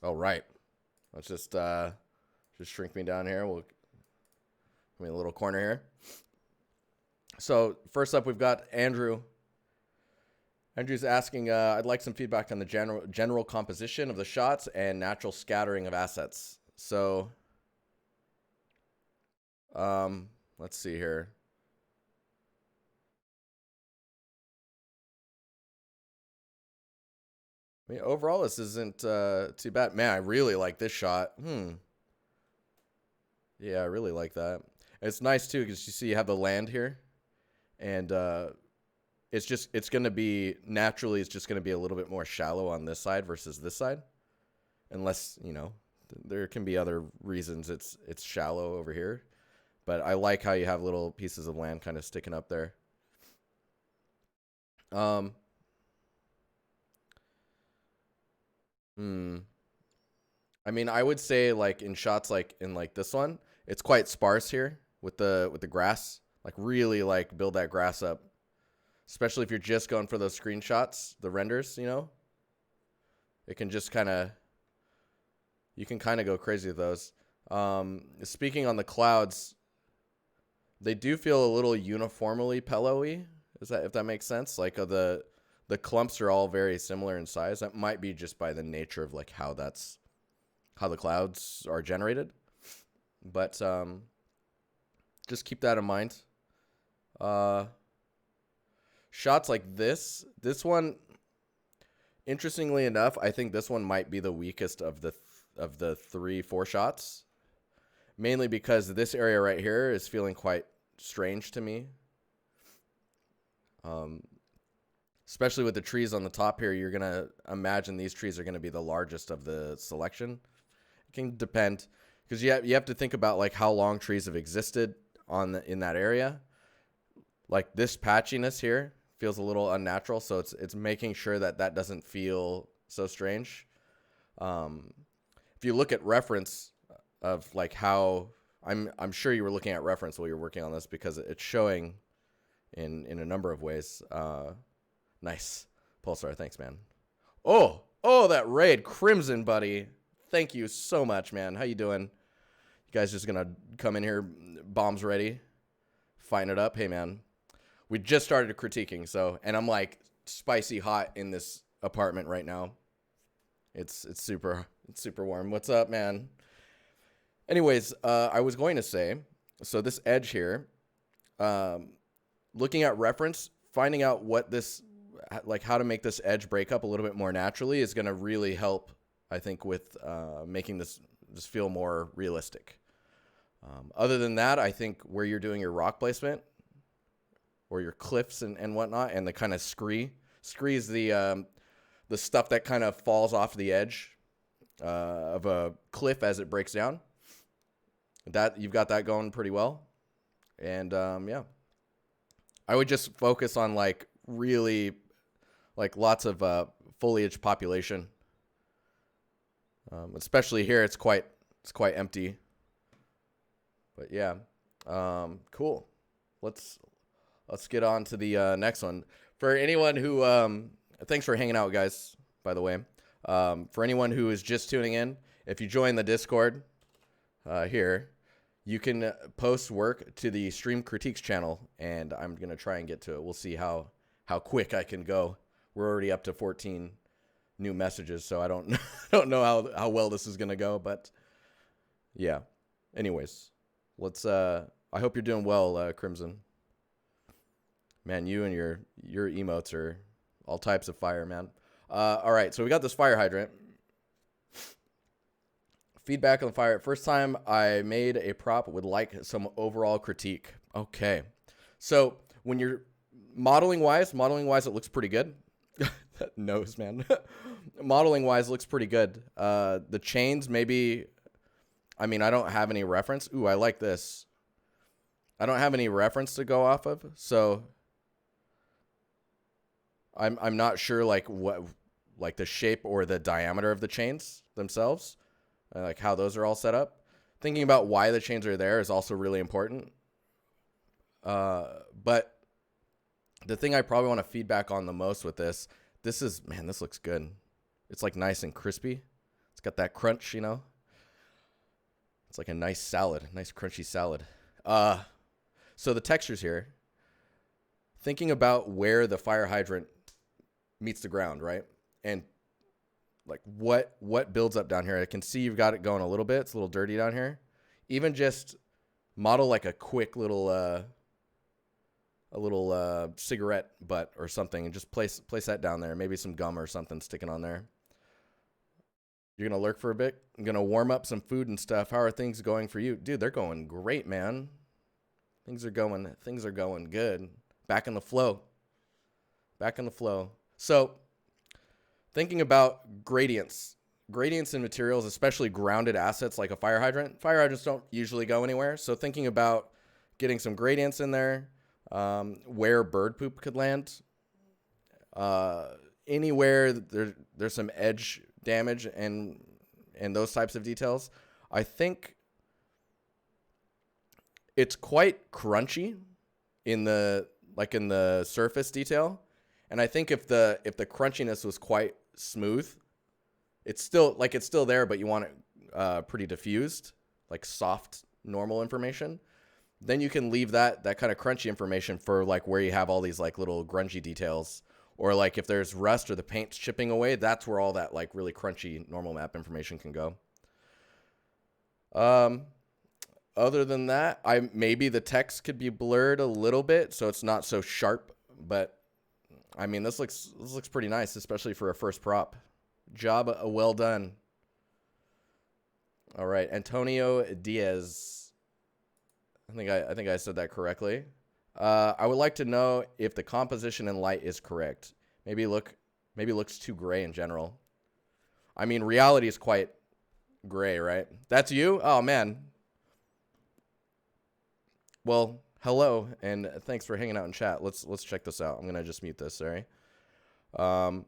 Oh, right. Let's just shrink me down here. We'll give me a little corner here. So first up, we've got Andrew. Andrew's asking, I'd like some feedback on the general composition of the shots and natural scattering of assets. So, let's see here. I mean, overall, this isn't too bad. Man, I really like this shot. Yeah, I really like that. It's nice too because you see you have the land here, and it's gonna be naturally it's just gonna be a little bit more shallow on this side versus this side, unless there can be other reasons it's shallow over here. But I like how you have little pieces of land kind of sticking up there. Um, hmm. I mean, I would say like in shots like in like this one, it's quite sparse here with the grass. Like really like build that grass up, especially if you're just going for those screenshots, the renders. It can just kind of you can kind of go crazy with those. Speaking on the clouds, they do feel a little uniformly pillowy. Is that if that makes sense? Like the clumps are all very similar in size. That might be just by the nature of like how the clouds are generated. But just keep that in mind. Uh, Shots like this one, interestingly enough, I think this one might be the weakest of the 3-4 shots. Mainly because this area right here is feeling quite strange to me. Especially with the trees on the top here, you're gonna imagine these trees are gonna be the largest of the selection. It can depend because you have to think about like how long trees have existed in that area. Like this patchiness here feels a little unnatural, so it's making sure that doesn't feel so strange. If you look at reference of like how I'm sure you were looking at reference while you're working on this because it's showing in a number of ways. Nice. Pulsar, thanks, man. Oh, that raid. Crimson, buddy. Thank you so much, man. How you doing? You guys just gonna come in here, bombs ready, fighting it up? Hey, man. We just started critiquing, and I'm like spicy hot in this apartment right now. It's super warm. What's up, man? Anyways, I was going to say, so this edge here, looking at reference, finding out what this like how to make this edge break up a little bit more naturally is going to really help, I think, with making this feel more realistic. Other than that, I think where you're doing your rock placement or your cliffs and whatnot, and the kind of scree is the stuff that kind of falls off the edge of a cliff as it breaks down. That you've got that going pretty well, and yeah, I would just focus on like really like lots of foliage population. Especially here, it's quite empty. But yeah, cool. Let's get on to the next one. For anyone who, thanks for hanging out, guys. By the way, for anyone who is just tuning in, if you join the Discord here, you can post work to the Stream Critiques channel, and I'm gonna try and get to it. We'll see how quick I can go. We're already up to 14 new messages, so I don't know how well this is gonna go, but yeah. Anyways, let's. I hope you're doing well, Crimson. Man, you and your emotes are all types of fire, man. All right, so we got this fire hydrant. Feedback on the fire. First time I made a prop, would like some overall critique. Okay, so when you're modeling wise, it looks pretty good. That nose, man. Modeling wise, looks pretty good. The chains, maybe. I mean, I don't have any reference. Ooh, I like this. I don't have any reference to go off of, so I'm not sure like what like the shape or the diameter of the chains themselves, like how those are all set up. Thinking about why the chains are there is also really important. But the thing I probably want to feedback on the most with this is, man, this looks good. It's like nice and crispy. It's got that crunch, you know. It's like a nice salad, nice crunchy salad. So the textures here, thinking about where the fire hydrant meets the ground, right? And like what builds up down here. I can see you've got it going a little bit. It's a little dirty down here. Even just model like a quick little cigarette butt or something, and just place that down there. Maybe some gum or something sticking on there. You're gonna lurk for a bit. I'm gonna warm up some food and stuff. How are things going for you, dude? They're going great, man. Things are going good. Back in the flow. So, thinking about gradients in materials, especially grounded assets like a fire hydrant. Fire hydrants don't usually go anywhere. So thinking about getting some gradients in there, where bird poop could land, anywhere there's some edge damage and those types of details. I think it's quite crunchy in the surface detail, and I think if the crunchiness was quite smooth, it's still there, but you want it pretty diffused, like soft normal information. Then you can leave that kind of crunchy information for like where you have all these like little grungy details, or like if there's rust or the paint's chipping away, that's where all that like really crunchy normal map information can go. Other than that, maybe the text could be blurred a little bit so it's not so sharp, but I mean this looks pretty nice, especially for a first prop. Job well done. All right, Antonio Diaz. I think I said that correctly. I would like to know if the composition and light is correct. Maybe looks too gray in general. I mean, reality is quite gray, right? That's you? Oh man. Well, hello and thanks for hanging out in chat. Let's check this out. I'm gonna just mute this. Sorry. And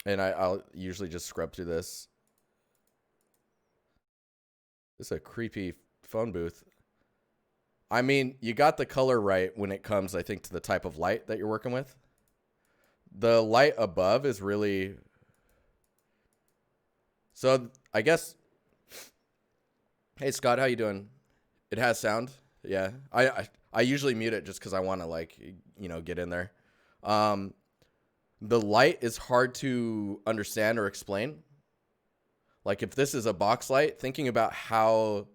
I'll usually just scrub through this. This is a creepy phone booth. I mean, you got the color right when it comes, I think, to the type of light that you're working with. The light above is really... So, I guess... Hey, Scott, how you doing? It has sound? Yeah. I usually mute it just because I want to, like, you know, get in there. The light is hard to understand or explain. Like, if this is a box light, thinking about how...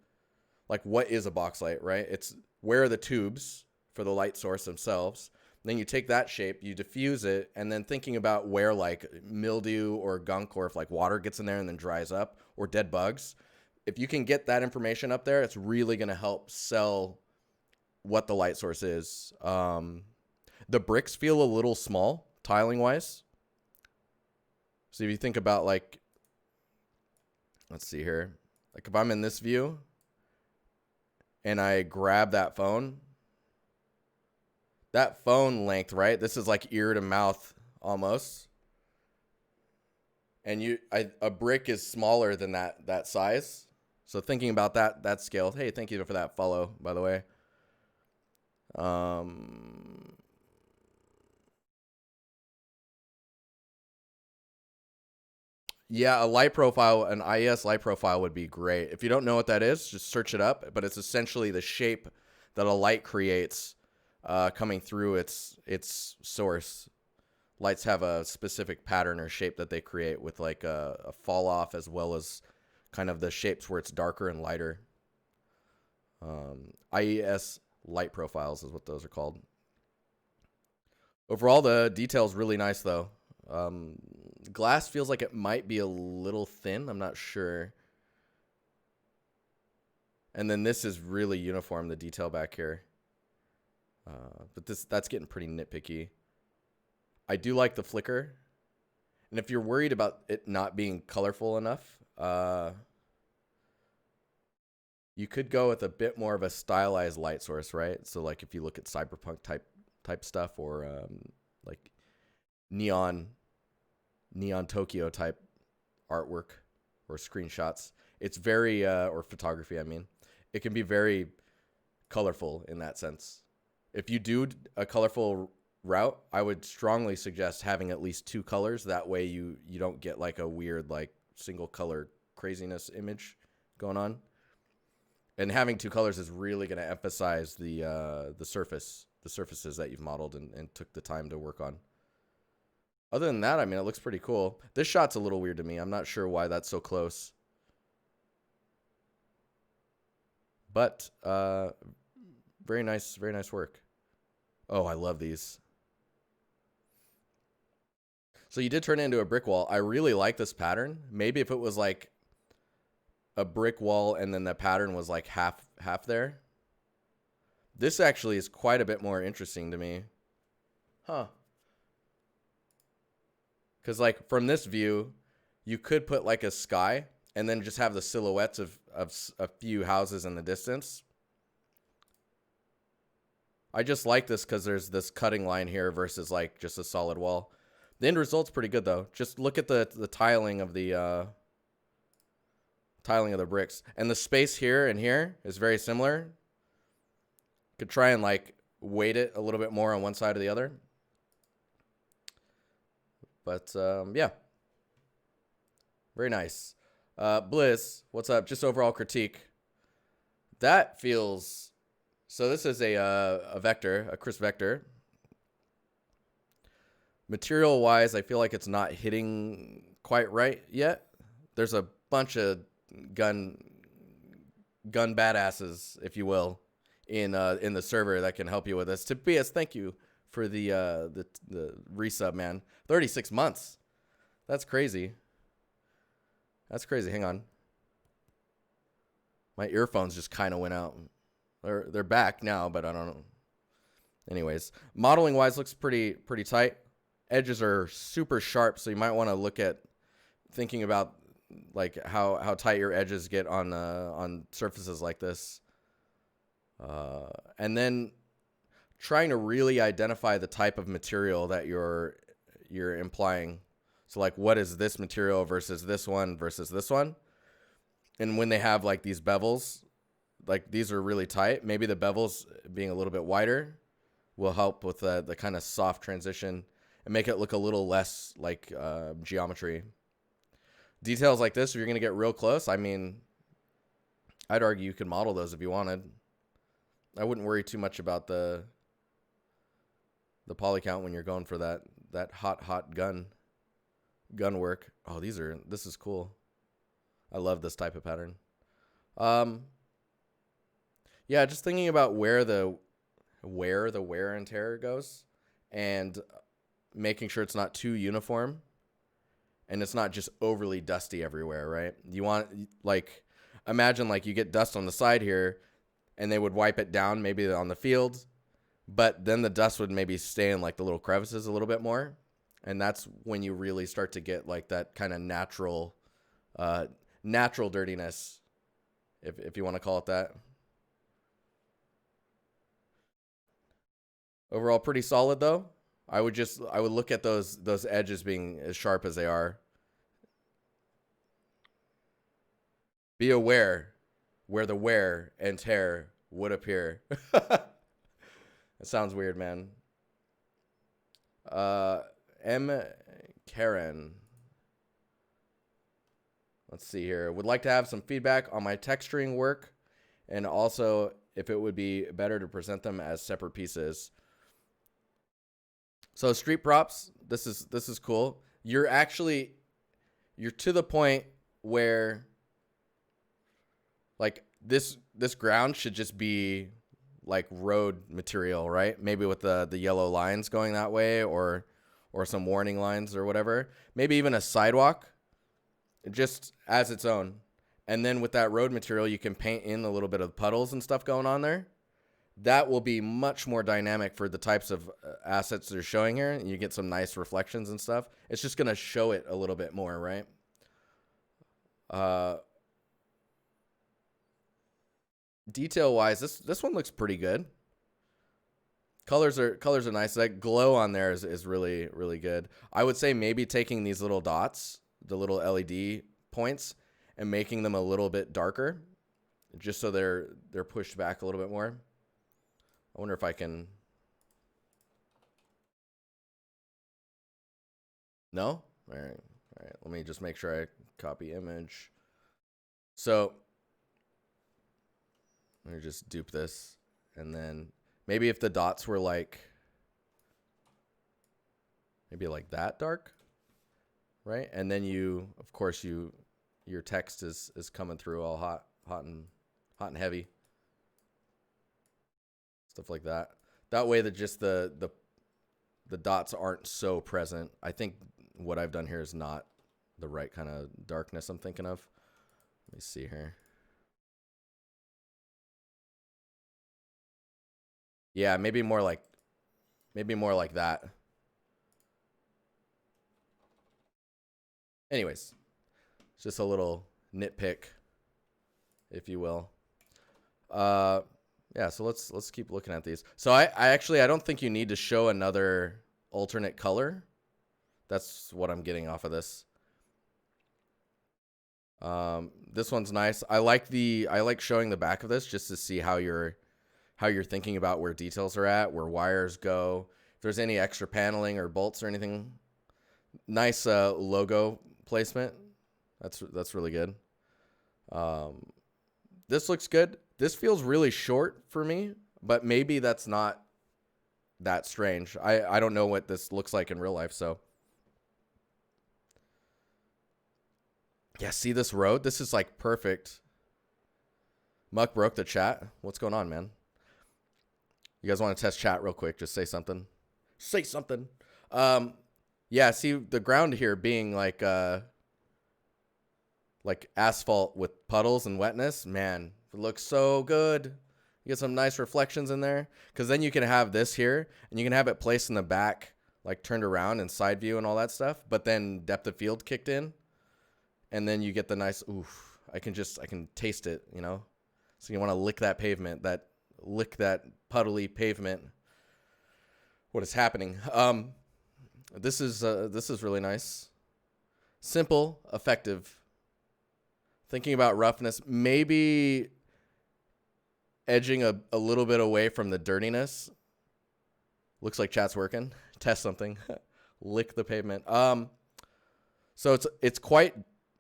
Like, what is a box light, right? It's where are the tubes for the light source themselves. Then you take that shape, you diffuse it, and then thinking about where, like, mildew or gunk or if, like, water gets in there and then dries up or dead bugs. If you can get that information up there, it's really going to help sell what the light source is. The bricks feel a little small, tiling-wise. So if you think about, like, let's see here. Like, if I'm in this view... and I grab that phone length, right? This is like ear to mouth almost. And a brick is smaller than that size. So thinking about that scale. Hey, thank you for that follow, by the way. Yeah, a light profile, an IES light profile would be great. If you don't know what that is, just search it up. But it's essentially the shape that a light creates coming through its source. Lights have a specific pattern or shape that they create with like a fall off, as well as kind of the shapes where it's darker and lighter. IES light profiles is what those are called. Overall, the detail's really nice though. Glass feels like it might be a little thin. I'm not sure. And then this is really uniform, the detail back here. But that's getting pretty nitpicky. I do like the flicker. And if you're worried about it not being colorful enough, you could go with a bit more of a stylized light source, right? So like if you look at cyberpunk type stuff, or like neon Tokyo type artwork or screenshots, it's very or photography, I mean, it can be very colorful in that sense. If you do a colorful route, I would strongly suggest having at least 2 colors. That way you don't get like a weird like single color craziness image going on. And having two colors is really going to emphasize the surfaces that you've modeled and took the time to work on. Other than that, I mean, it looks pretty cool. This shot's a little weird to me. I'm not sure why that's so close. But very nice work. Oh, I love these. So you did turn it into a brick wall. I really like this pattern. Maybe if it was like a brick wall and then the pattern was like half there. This actually is quite a bit more interesting to me. Huh. Because like from this view, you could put like a sky and then just have the silhouettes of a few houses in the distance. I just like this because there's this cutting line here versus like just a solid wall. The end result's pretty good though. Just look at the tiling of the bricks, and the space here and here is very similar. Could try and like weight it a little bit more on one side or the other. But yeah, very nice. Bliss, what's up? Just overall critique. That feels, so this is a vector, a crisp vector. Material wise, I feel like it's not hitting quite right yet. There's a bunch of gun badasses, if you will, in the server that can help you with this. Tobias, thank you for the resub, man. 36 months. That's crazy. That's crazy. Hang on. My earphones just kind of went out. They're back now, but I don't know. Anyways, modeling wise looks pretty tight. Edges are super sharp, so you might want to look at thinking about like how tight your edges get on surfaces like this. And then trying to really identify the type of material that you're implying. So like, what is this material versus this one versus this one? And when they have like these bevels, like these are really tight, maybe the bevels being a little bit wider will help with the kind of soft transition and make it look a little less like geometry. Details like this, if you're going to get real close, I mean, I'd argue you could model those if you wanted. I wouldn't worry too much about the poly count when you're going for that hot gun work. Oh, this is cool. I love this type of pattern. Yeah, just thinking about where the wear and tear goes, and making sure it's not too uniform and it's not just overly dusty everywhere, right? You want, like, imagine like you get dust on the side here and they would wipe it down maybe on the field, but then the dust would maybe stay in like the little crevices a little bit more. And that's when you really start to get like that kind of natural dirtiness, if you want to call it that. Overall, pretty solid though. I would look at those edges being as sharp as they are. Be aware where the wear and tear would appear. It sounds weird, man. M. Karen. Let's see here. Would like to have some feedback on my texturing work, and also if it would be better to present them as separate pieces. So street props, this is cool. You're to the point where like this ground should just be like road material, right? Maybe with the yellow lines going that way, or some warning lines or whatever. Maybe even a sidewalk just as its own. And then with that road material, you can paint in a little bit of puddles and stuff going on there. That will be much more dynamic for the types of assets they're showing here. And you get some nice reflections and stuff. It's just going to show it a little bit more, right? Detail-wise, this one looks pretty good. Colors are nice. That glow on there is really, really good. I would say maybe taking these little dots, the little LED points, and making them a little bit darker, just so they're pushed back a little bit more. I wonder if I can. No? All right. Let me just make sure I copy image. So let me just dupe this. And then maybe if the dots were like, maybe like that dark, right? And then you, of course, your text is coming through all hot and heavy. Stuff like that. That way that just the dots aren't so present. I think what I've done here is not the right kind of darkness I'm thinking of. Let me see here. Yeah, maybe more like that. Anyways, it's just a little nitpick, if you will. Yeah, so let's keep looking at these. So I actually I don't think you need to show another alternate color. That's what I'm getting off of this. This one's nice. I like showing the back of this just to see how you're thinking about where details are at, where wires go, if there's any extra paneling or bolts or anything. Nice logo placement. That's really good. This looks good. This feels really short for me, but maybe that's not that strange. I don't know what this looks like in real life, so. Yeah, see this road? This is like perfect. Muck broke the chat. What's going on, man? You guys want to test chat real quick? Just say something. Say something. Yeah, see the ground here being like asphalt with puddles and wetness. Man, it looks so good. You get some nice reflections in there. Because then you can have this here, and you can have it placed in the back, like turned around and side view and all that stuff. But then depth of field kicked in. And then you get the nice, oof, I can taste it, you know? So you want to lick that pavement, lick that puddly pavement. What is happening? This is really nice. Simple, effective. Thinking about roughness, maybe edging a little bit away from the dirtiness. Looks like chat's working. Test something. Lick the pavement. So it's quite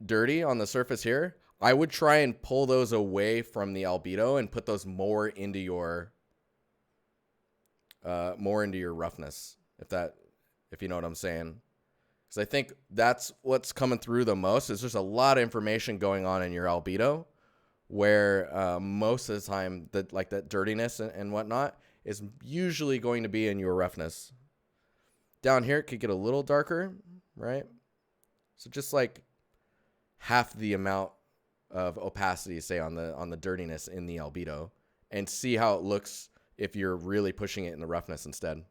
dirty on the surface here. I would try and pull those away from the albedo and put those more into your roughness, if you know what I'm saying. Because I think that's what's coming through the most is there's a lot of information going on in your albedo, where most of the time that dirtiness and whatnot is usually going to be in your roughness. Down here it could get a little darker, right? So just like half the amount of opacity, say on the dirtiness in the albedo, and see how it looks if you're really pushing it in the roughness instead.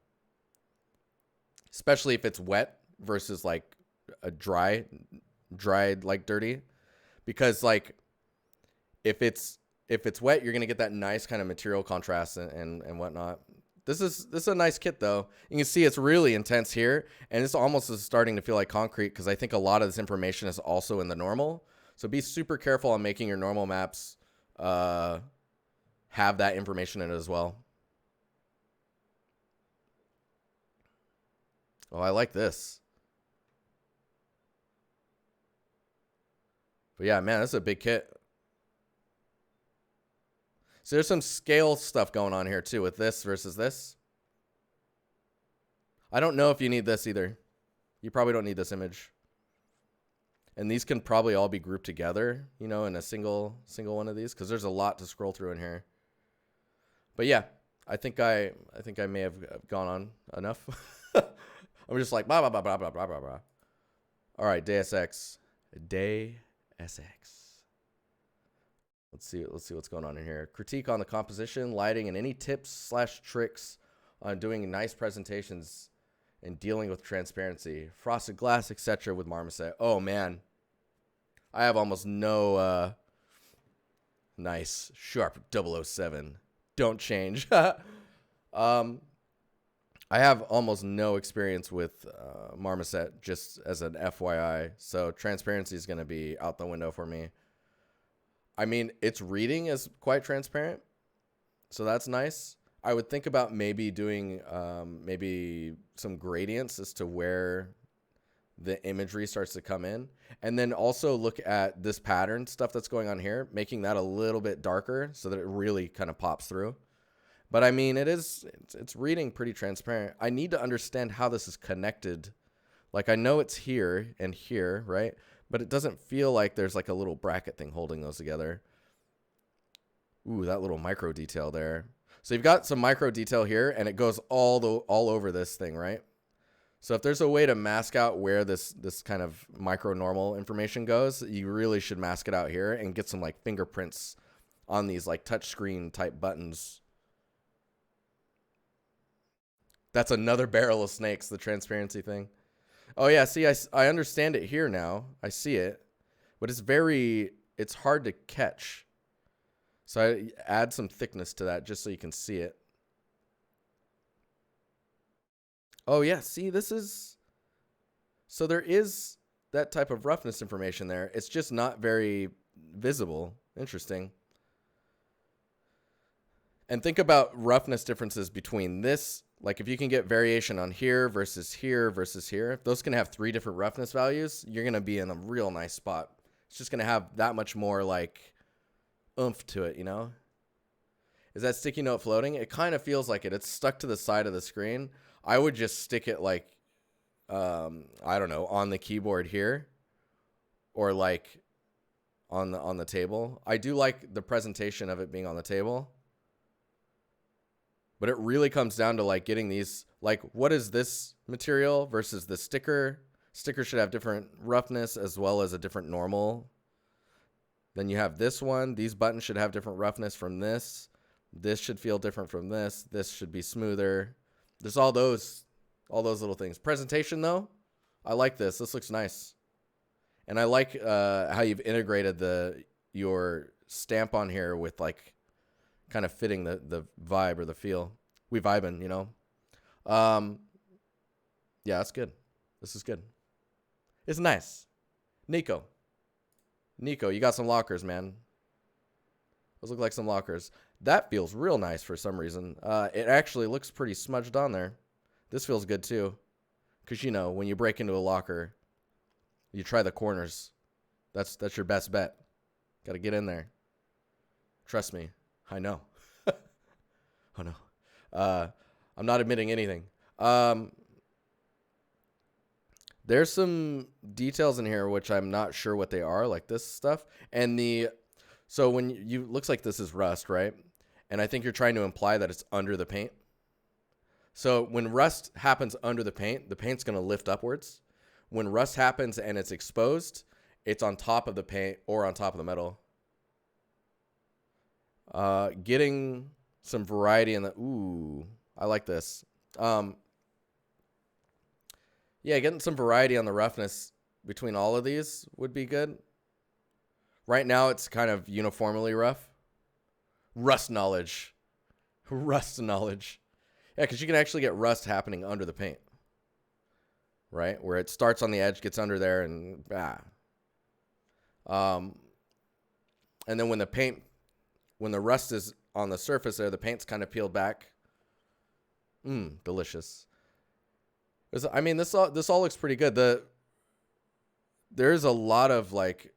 Especially if it's wet versus like a dried like dirty, because like if it's wet, you're gonna get that nice kind of material contrast and whatnot. This is a nice kit though. You can see it's really intense here, and it's almost starting to feel like concrete because I think a lot of this information is also in the normal. So be super careful on making your normal maps have that information in it as well. Oh, I like this. But yeah, man, this is a big kit. So there's some scale stuff going on here too with this versus this. I don't know if you need this either. You probably don't need this image. And these can probably all be grouped together, you know, in a single one of these, because there's a lot to scroll through in here. But yeah, I think I may have gone on enough. I'm just like blah blah blah blah blah blah blah blah. All right, DSX. Let's see what's going on in here. Critique on the composition, lighting, and any tips/tricks on doing nice presentations and dealing with transparency, frosted glass, etc. with Marmoset. Oh man, I have almost no nice sharp 007. Don't change. I have almost no experience with Marmoset, just as an FYI. So transparency is going to be out the window for me. I mean, its reading is quite transparent, so that's nice. I would think about maybe doing maybe some gradients as to where the imagery starts to come in. And then also look at this pattern stuff that's going on here, making that a little bit darker so that it really kind of pops through. But I mean, it's reading pretty transparent. I need to understand how this is connected. Like, I know it's here and here, right? But it doesn't feel like there's like a little bracket thing holding those together. Ooh, that little micro detail there. So you've got some micro detail here, and it goes all over this thing, right? So if there's a way to mask out where this kind of micro normal information goes, you really should mask it out here and get some like fingerprints on these like touchscreen type buttons. That's another barrel of snakes, the transparency thing. Oh yeah, see, I understand it here now. I see it, but it's hard to catch. So I add some thickness to that just so you can see it. Oh yeah, see, so there is that type of roughness information there. It's just not very visible. Interesting. And think about roughness differences between this, like if you can get variation on here versus here versus here, if those can have 3 different roughness values, you're going to be in a real nice spot. It's just going to have that much more like oomph to it, you know? Is that sticky note floating? It kind of feels like it. It's stuck to the side of the screen. I would just stick it like, I don't know, on the keyboard here or like on the table. I do like the presentation of it being on the table. But it really comes down to like getting these, like, what is this material versus the sticker? Sticker should have different roughness as well as a different normal. Then you have this one. These buttons should have different roughness from this. This should feel different from this. This should be smoother. There's all those little things. Presentation though, I like this. This looks nice. And I like how you've integrated your stamp on here with like kind of fitting the vibe or the feel. We vibing, you know? Yeah, that's good. This is good. It's nice. Nico, you got some lockers, man. Those look like some lockers. That feels real nice for some reason. It actually looks pretty smudged on there. This feels good too. Because, you know, when you break into a locker, you try the corners. That's your best bet. Got to get in there. Trust me. I know. Oh, no. I'm not admitting anything. There's some details in here which I'm not sure what they are, like this stuff. And so when you looks like this is rust, right? And I think you're trying to imply that it's under the paint. So when rust happens under the paint's going to lift upwards. When rust happens and it's exposed, it's on top of the paint or on top of the metal. Getting some variety in the, ooh, I like this. Yeah, getting some variety on the roughness between all of these would be good. Right now, it's kind of uniformly rough. Rust knowledge. Rust knowledge. Yeah, because you can actually get rust happening under the paint. Right? Where it starts on the edge, gets under there, and and then when the rust is on the surface there, the paint's kind of peeled back. Delicious. I mean, this all looks pretty good. There's a lot of like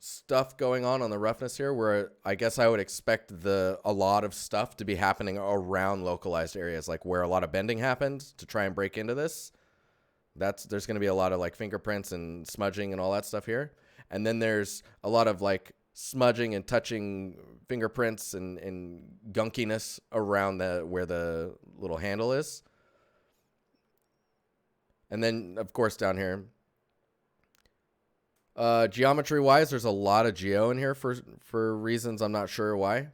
stuff going on the roughness here where I guess I would expect a lot of stuff to be happening around localized areas, like where a lot of bending happened to try and break into this. There's going to be a lot of like fingerprints and smudging and all that stuff here. And then there's a lot of like smudging and touching fingerprints and gunkiness around where the little handle is. And then, of course, down here, geometry-wise, there's a lot of geo in here for reasons I'm not sure why.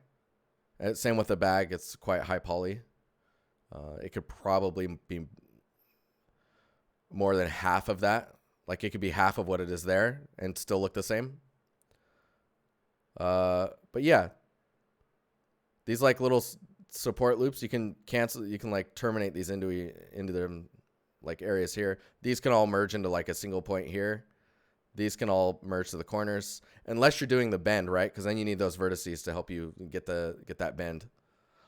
Same with the bag. It's quite high poly. It could probably be more than half of that. Like, it could be half of what it is there and still look the same. But yeah, these like little support loops, you can cancel. You can like terminate these into them like areas here. These can all merge into like a single point here. These can all merge to the corners, unless you're doing the bend, right? Because then you need those vertices to help you get that bend.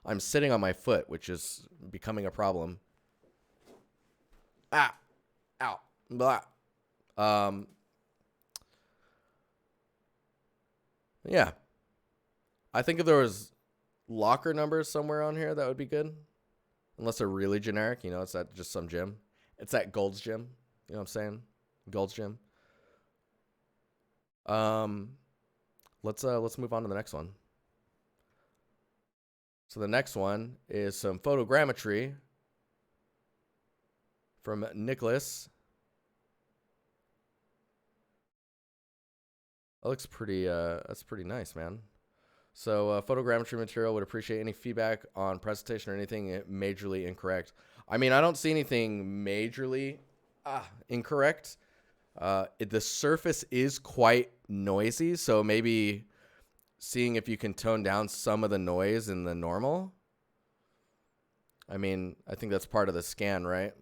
I'm sitting on my foot, which is becoming a problem. Ah, ow, blah. Um, yeah, I think if there was locker numbers somewhere on here, that would be good. Unless they're really generic, you know, it's at just some gym. It's at Gold's Gym. You know what I'm saying? Gold's Gym. Um, let's move on to the next one. So the next one is some photogrammetry from Nicholas. That looks pretty. That's pretty nice, man. So photogrammetry material, would appreciate any feedback on presentation or anything majorly incorrect. I mean, I don't see anything majorly incorrect. The surface is quite noisy, so maybe seeing if you can tone down some of the noise in the normal. I mean, I think that's part of the scan, right?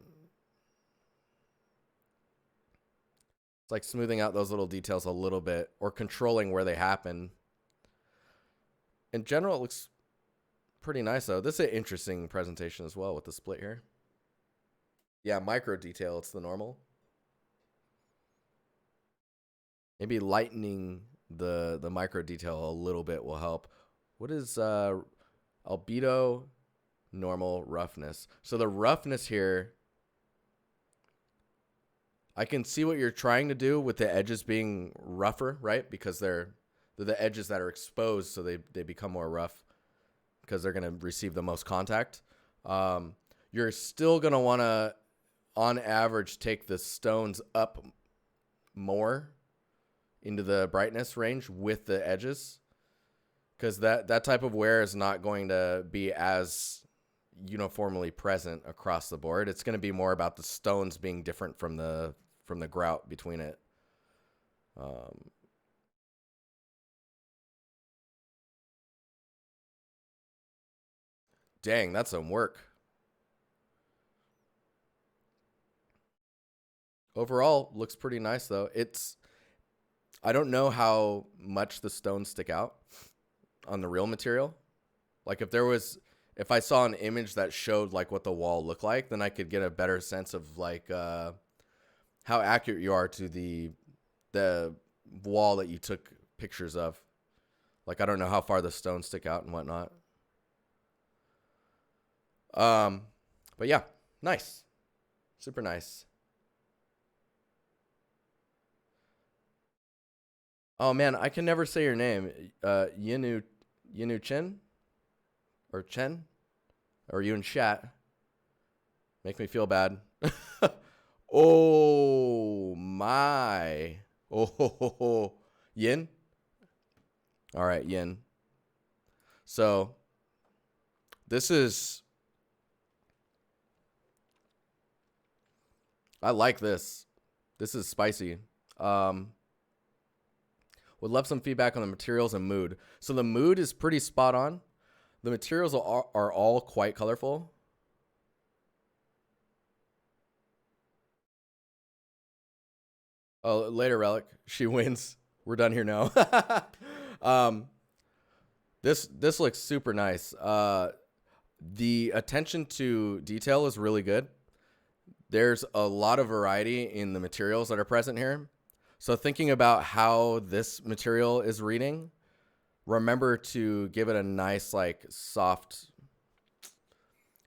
It's like smoothing out those little details a little bit or controlling where they happen. In general, it looks pretty nice, though. This is an interesting presentation as well with the split here. Yeah, micro detail. It's the normal. Maybe lightening the micro detail a little bit will help. What is albedo, normal, roughness? So the roughness here, I can see what you're trying to do with the edges being rougher, right? Because they're the edges that are exposed, so they become more rough because they're going to receive the most contact. You're still going to want to, on average, take the stones up more into the brightness range with the edges, because that type of wear is not going to be as uniformly present across the board. It's going to be more about the stones being different from the grout between it. Dang, that's some work. Overall, looks pretty nice though. I don't know how much the stones stick out on the real material. Like if I saw an image that showed like what the wall looked like, then I could get a better sense of like how accurate you are to the wall that you took pictures of. Like, I don't know how far the stones stick out and whatnot. But yeah, nice. Super nice. Oh man, I can never say your name. Yinu Chen or Chen or you in chat. Make me feel bad. Oh my. Oh, Yin. All right, Yin. So I like this. This is spicy. Would love some feedback on the materials and mood. So the mood is pretty spot on. The materials are all quite colorful. Oh, later, Relic. She wins. We're done here now. This looks super nice. The attention to detail is really good. There's a lot of variety in the materials that are present here. So thinking about how this material is reading, remember to give it a nice, like, soft,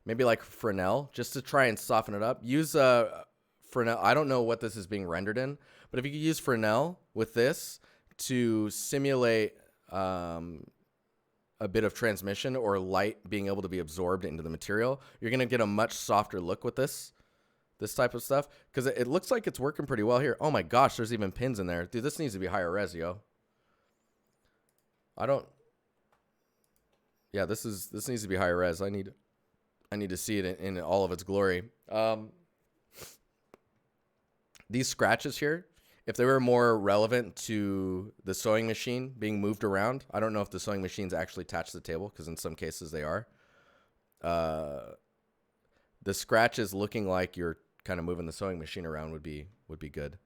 maybe like Fresnel, just to try and soften it up. Use Fresnel. I don't know what this is being rendered in, but if you could use Fresnel with this to simulate a bit of transmission or light being able to be absorbed into the material, you're going to get a much softer look with this type of stuff, because it looks like it's working pretty well here. Oh my gosh, there's even pins in there. Dude, this needs to be higher res, yo. Yeah, this needs to be higher res. I need to see it in all of its glory. These scratches here, if they were more relevant to the sewing machine being moved around, I don't know if the sewing machine's actually attached to the table, because in some cases they are. The scratches looking like you're kind of moving the sewing machine around would be good.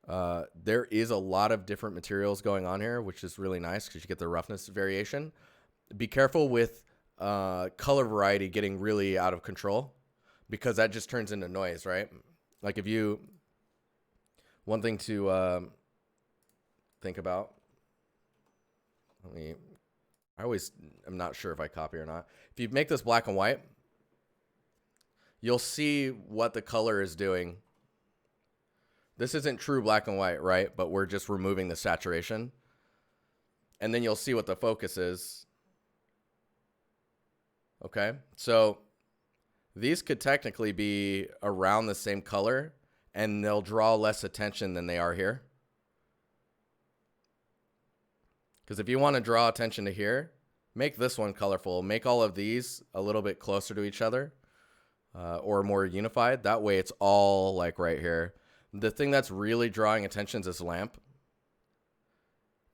There is a lot of different materials going on here, which is really nice because you get the roughness variation. Be careful with color variety getting really out of control, because that just turns into noise, right? Like if you One thing to think about. I always am not sure if I copy or not. If you make this black and white, you'll see what the color is doing. This isn't true black and white, right? But we're just removing the saturation. And then you'll see what the focus is. Okay, so these could technically be around the same color, and they'll draw less attention than they are here. Because if you want to draw attention to here, make this one colorful. Make all of these a little bit closer to each other or more unified. That way it's all like right here. The thing that's really drawing attention is this lamp.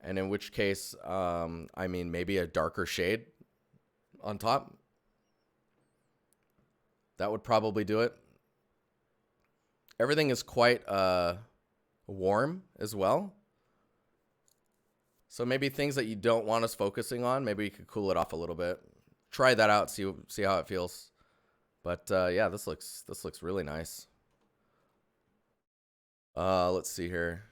And in which case, I mean, maybe a darker shade on top. That would probably do it. Everything is quite warm as well. So maybe things that you don't want us focusing on, maybe you could cool it off a little bit. Try that out, see how it feels. But yeah, this looks really nice. Let's see here.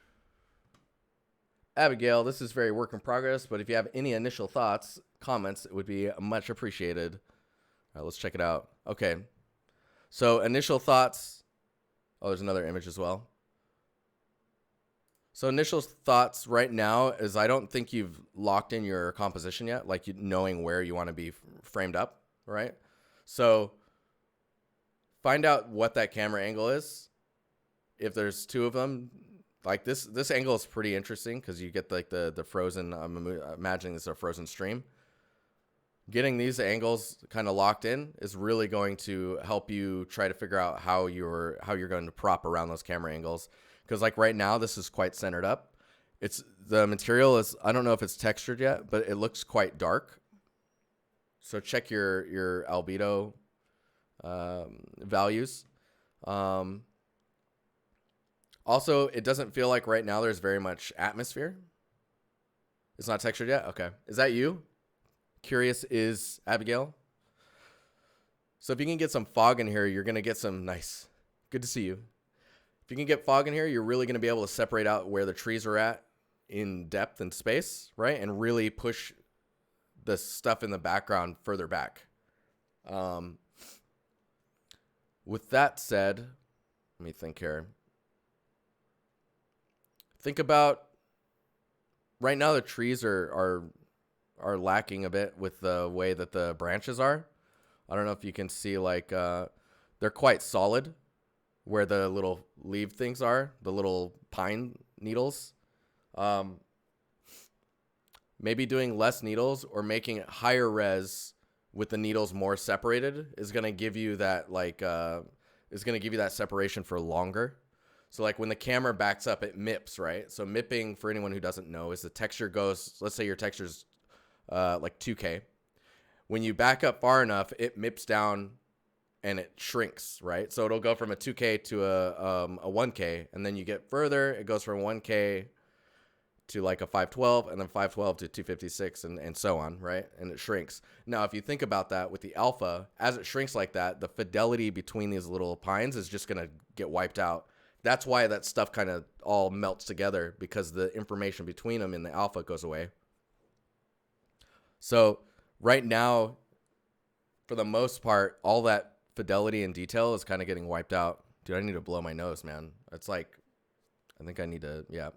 Abigail, this is very work in progress, but if you have any initial thoughts, comments, it would be much appreciated. All right, let's check it out. Okay. So initial thoughts. Oh, there's another image as well. So initial thoughts right now is I don't think you've locked in your composition yet, like knowing where you want to be framed up, right? So find out what that camera angle is. If there's two of them, like this angle is pretty interesting because you get like the frozen, I'm imagining this is a frozen stream. Getting these angles kind of locked in is really going to help you try to figure out how you're going to prop around those camera angles. Because like right now, this is quite centered up. The material is, I don't know if it's textured yet, but it looks quite dark. So check your albedo values. Also, it doesn't feel like right now there's very much atmosphere. It's not textured yet? Okay. Is that you? Curious is Abigail. So if you can get some fog in here, you're going to get some nice. Good to see you. If you can get fog in here, you're really going to be able to separate out where the trees are at in depth and space, right? And really push the stuff in the background further back. With that said, let me think here. Think about right now the trees are lacking a bit with the way that the branches are. I don't know if you can see like they're quite solid where the little leaf things are, the little pine needles. Maybe doing less needles or making it higher res with the needles more separated is going to give you that like is going to give you that separation for longer. So like when the camera backs up, it mips, right? So mipping, for anyone who doesn't know, is the texture goes, let's say your texture's like 2K. When you back up far enough, it mips down and it shrinks, right? So it'll go from a 2K to a 1K, and then you get further, it goes from 1K to like a 512, and then 512 to 256, and so on, right? And it shrinks. Now, if you think about that with the alpha, as it shrinks like that, the fidelity between these little pines is just going to get wiped out. That's why that stuff kind of all melts together, because the information between them in the alpha goes away. So right now, for the most part, all that fidelity and detail is kind of getting wiped out. Dude, I need to blow my nose, man. It's like, I think I need to, yeah.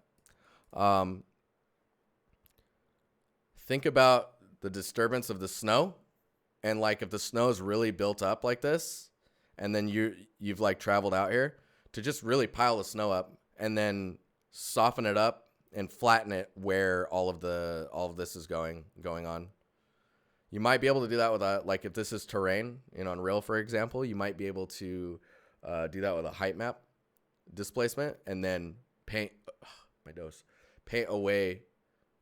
Think about the disturbance of the snow, and like if the snow is really built up like this, and then you've like traveled out here, to just really pile the snow up and then soften it up and flatten it where all of this is going on. You might be able to do that with like if this is terrain in Unreal, for example, you might be able to do that with a height map displacement and then paint away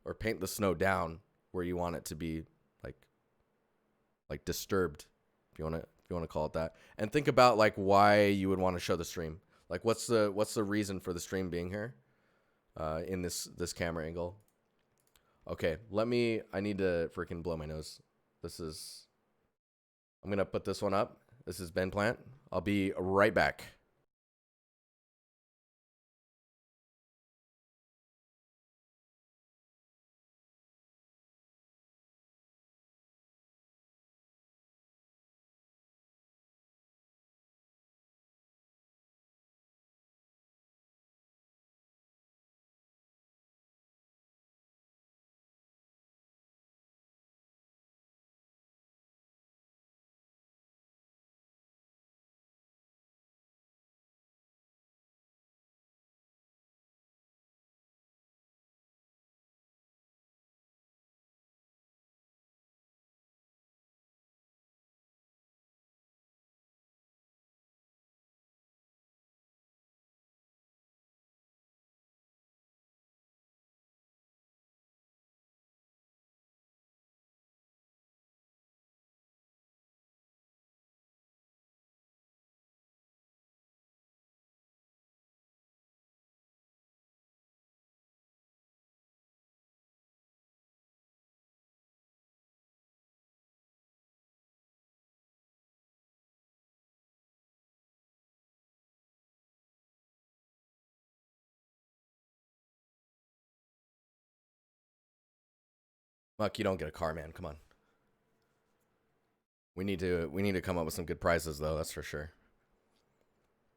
or paint the snow down where you want it to be like disturbed, if you want to call it that. And think about like why you would want to show the stream. Like what's the reason for the stream being here in this camera angle? Okay, I need to freaking blow my nose. I'm going to put this one up. This is Ben Plant. I'll be right back. Muck, you don't get a car, man. Come on. We need to come up with some good prizes though, that's for sure.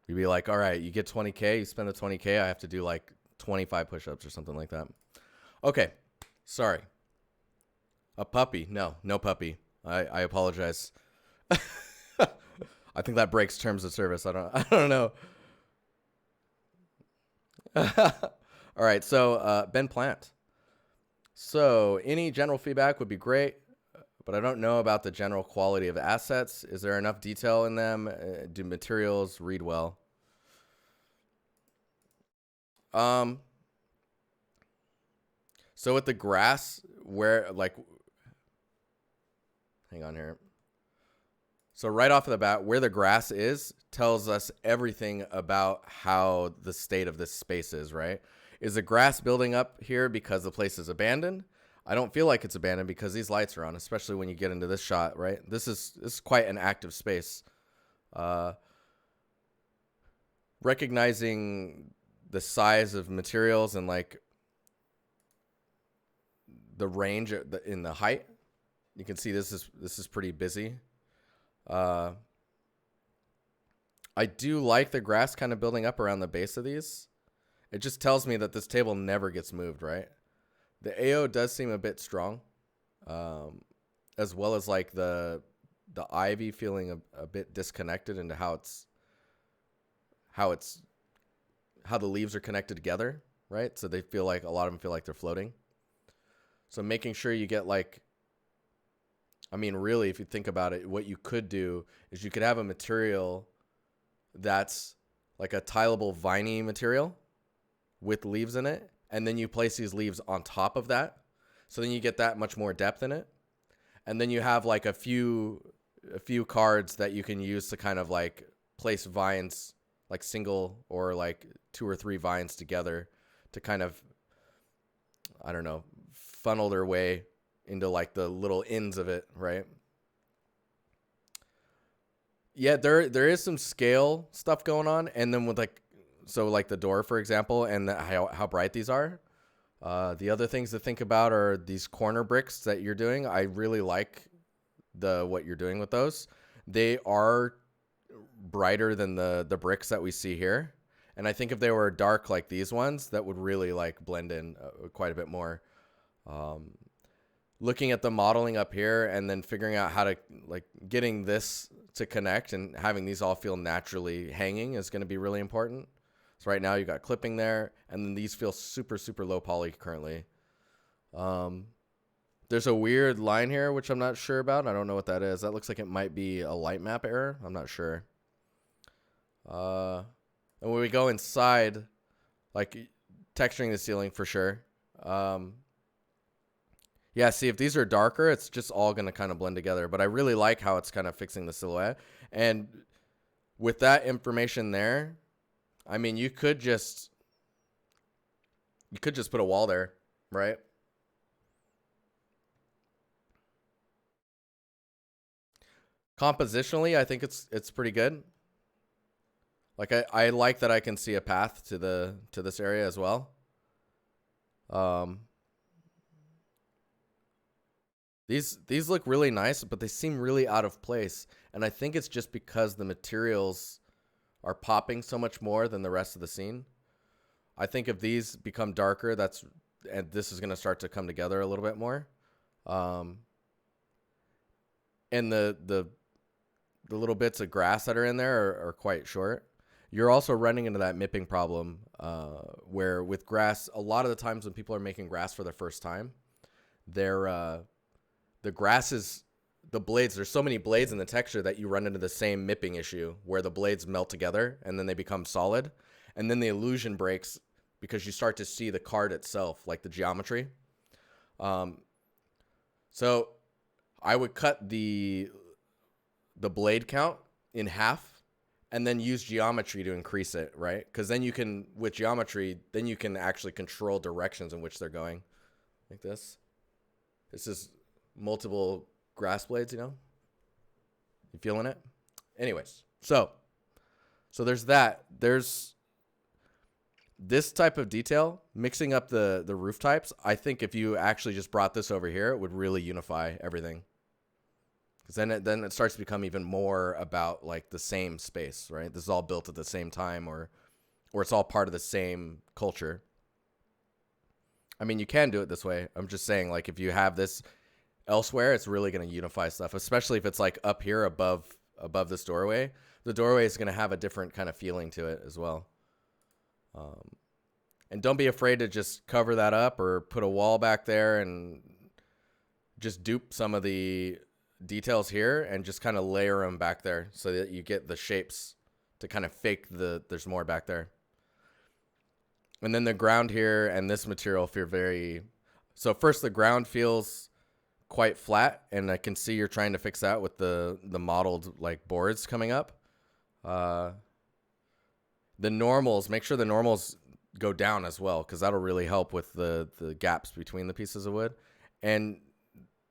You'd be like, all right, you get 20K, you spend the 20K, I have to do like 25 push-ups or something like that. Okay, sorry. A puppy? No puppy. I apologize. I think that breaks terms of service. I don't know. All right, so Ben Plant. So any general feedback would be great, but I don't know about the general quality of assets. Is there enough detail in them? Do materials read well? So with the grass, where like, hang on here. So right off of the bat, where the grass is tells us everything about how the state of this space is, right? Is the grass building up here because the place is abandoned? I don't feel like it's abandoned because these lights are on, especially when you get into this shot, right? This is quite an active space. Recognizing the size of materials and like the range in the height, you can see this is pretty busy. I do like the grass kind of building up around the base of these. It just tells me that this table never gets moved, right? The AO does seem a bit strong, as well as like the ivy feeling a bit disconnected into how the leaves are connected together, right? So they feel like, a lot of them feel like they're floating. So making sure you get like, I mean, really, if you think about it, what you could do is you could have a material that's like a tileable viney material with leaves in it, and then you place these leaves on top of that. So then you get that much more depth in it. And then you have like a few cards that you can use to kind of like place vines, like single or like 2 or 3 vines together to kind of, I don't know, funnel their way into like the little ends of it, right? Yeah, there is some scale stuff going on, and then with like, so like the door, for example, and how bright these are. The other things to think about are these corner bricks that you're doing. I really like what you're doing with those. They are brighter than the bricks that we see here, and I think if they were dark like these ones, that would really like blend in quite a bit more. Looking at the modeling up here and then figuring out how to like getting this to connect and having these all feel naturally hanging is going to be really important. So right now you got clipping there, and then these feel super, super low poly currently. There's a weird line here, which I'm not sure about. I don't know what that is. That looks like it might be a light map error. I'm not sure. And when we go inside, like texturing the ceiling for sure. Yeah, see, if these are darker, it's just all going to kind of blend together. But I really like how it's kind of fixing the silhouette. And with that information there, I mean, you could just put a wall there, right? Compositionally, I think it's pretty good. Like I like that I can see a path to this area as well. These look really nice, but they seem really out of place. And I think it's just because the materials are popping so much more than the rest of the scene. I think if these become darker, and this is going to start to come together a little bit more. And the little bits of grass that are in there are quite short. You're also running into that mipping problem, where with grass, a lot of the times when people are making grass for the first time, the grass is the blades. There's so many blades in the texture that you run into the same mipping issue where the blades melt together and then they become solid. And then the illusion breaks because you start to see the card itself, like the geometry. So I would cut the blade count in half and then use geometry to increase it, right? Because then you can, with geometry, then you can actually control directions in which they're going. Like this. This is multiple grass blades, you know? You feeling it? Anyways, so there's that. There's This type of detail, mixing up the roof types, I think if you actually just brought this over here, it would really unify everything. Because then it starts to become even more about like the same space, right? This is all built at the same time, or it's all part of the same culture. I mean, you can do it this way. I'm just saying, like, if you have this elsewhere, it's really going to unify stuff, especially if it's like up here above this doorway. The doorway is going to have a different kind of feeling to it as well. And don't be afraid to just cover that up or put a wall back there and just dupe some of the details here and just kind of layer them back there so that you get the shapes to kind of fake there's more back there. And then the ground here and this material feel very... So first, the ground feels quite flat, and I can see you're trying to fix that with the modeled like boards coming up. The normals, make sure the normals go down as well, because that'll really help with the gaps between the pieces of wood. And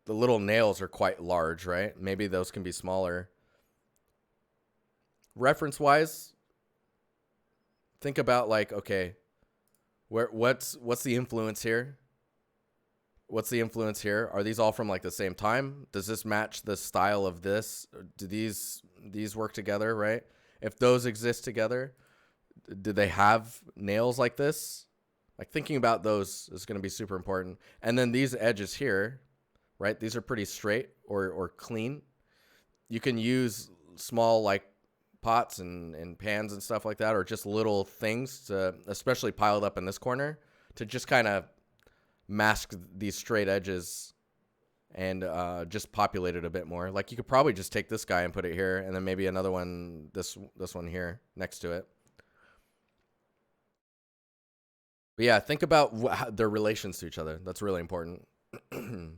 the little nails are quite large, right? Maybe those can be smaller. Reference-wise, think about like, okay, what's the influence here? What's the influence here? Are these all from like the same time? Does this match the style of this? Do these work together, right? If those exist together, do they have nails like this? Like, thinking about those is going to be super important. And then these edges here, right? These are pretty straight or clean. You can use small like pots and pans and stuff like that, or just little things to, especially piled up in this corner, to just kind of mask these straight edges and just populate it a bit more. Like, you could probably just take this guy and put it here, and then maybe another one, this one here next to it. But yeah, think about their relations to each other. That's really important. All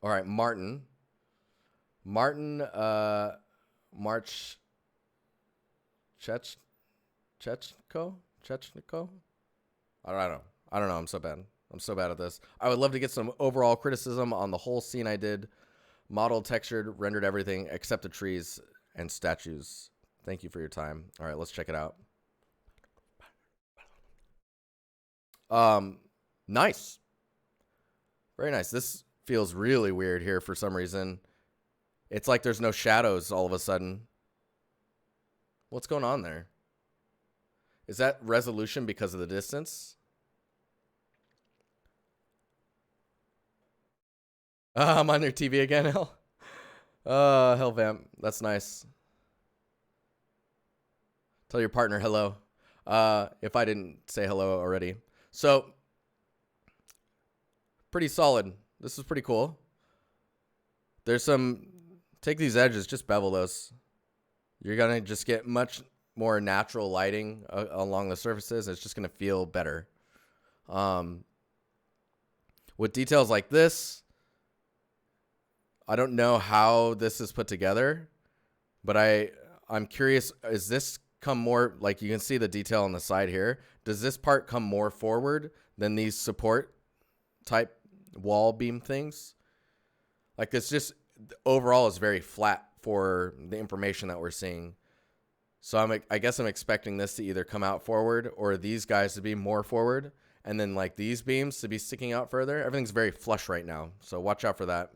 right, Martin, March Chechko. I don't know. I'm so bad. I'm so bad at this. I would love to get some overall criticism on the whole scene I did. Modeled, textured, rendered everything except the trees and statues. Thank you for your time. All right, let's check it out. Nice. Very nice. This feels really weird here for some reason. It's like there's no shadows all of a sudden. What's going on there? Is that resolution because of the distance? I'm on your TV again, Hell. Hell vamp. That's nice. Tell your partner hello. If I didn't say hello already. So, pretty solid. This is pretty cool. There's some... Take these edges, just bevel those. You're going to just get much more natural lighting along the surfaces. It's just going to feel better. With details like this, I don't know how this is put together, but I'm curious, is this come more, like you can see the detail on the side here. Does this part come more forward than these support type wall beam things? Like, it's just overall is very flat for the information that we're seeing. So I guess I'm expecting this to either come out forward or these guys to be more forward, and then like these beams to be sticking out further. Everything's very flush right now, so watch out for that.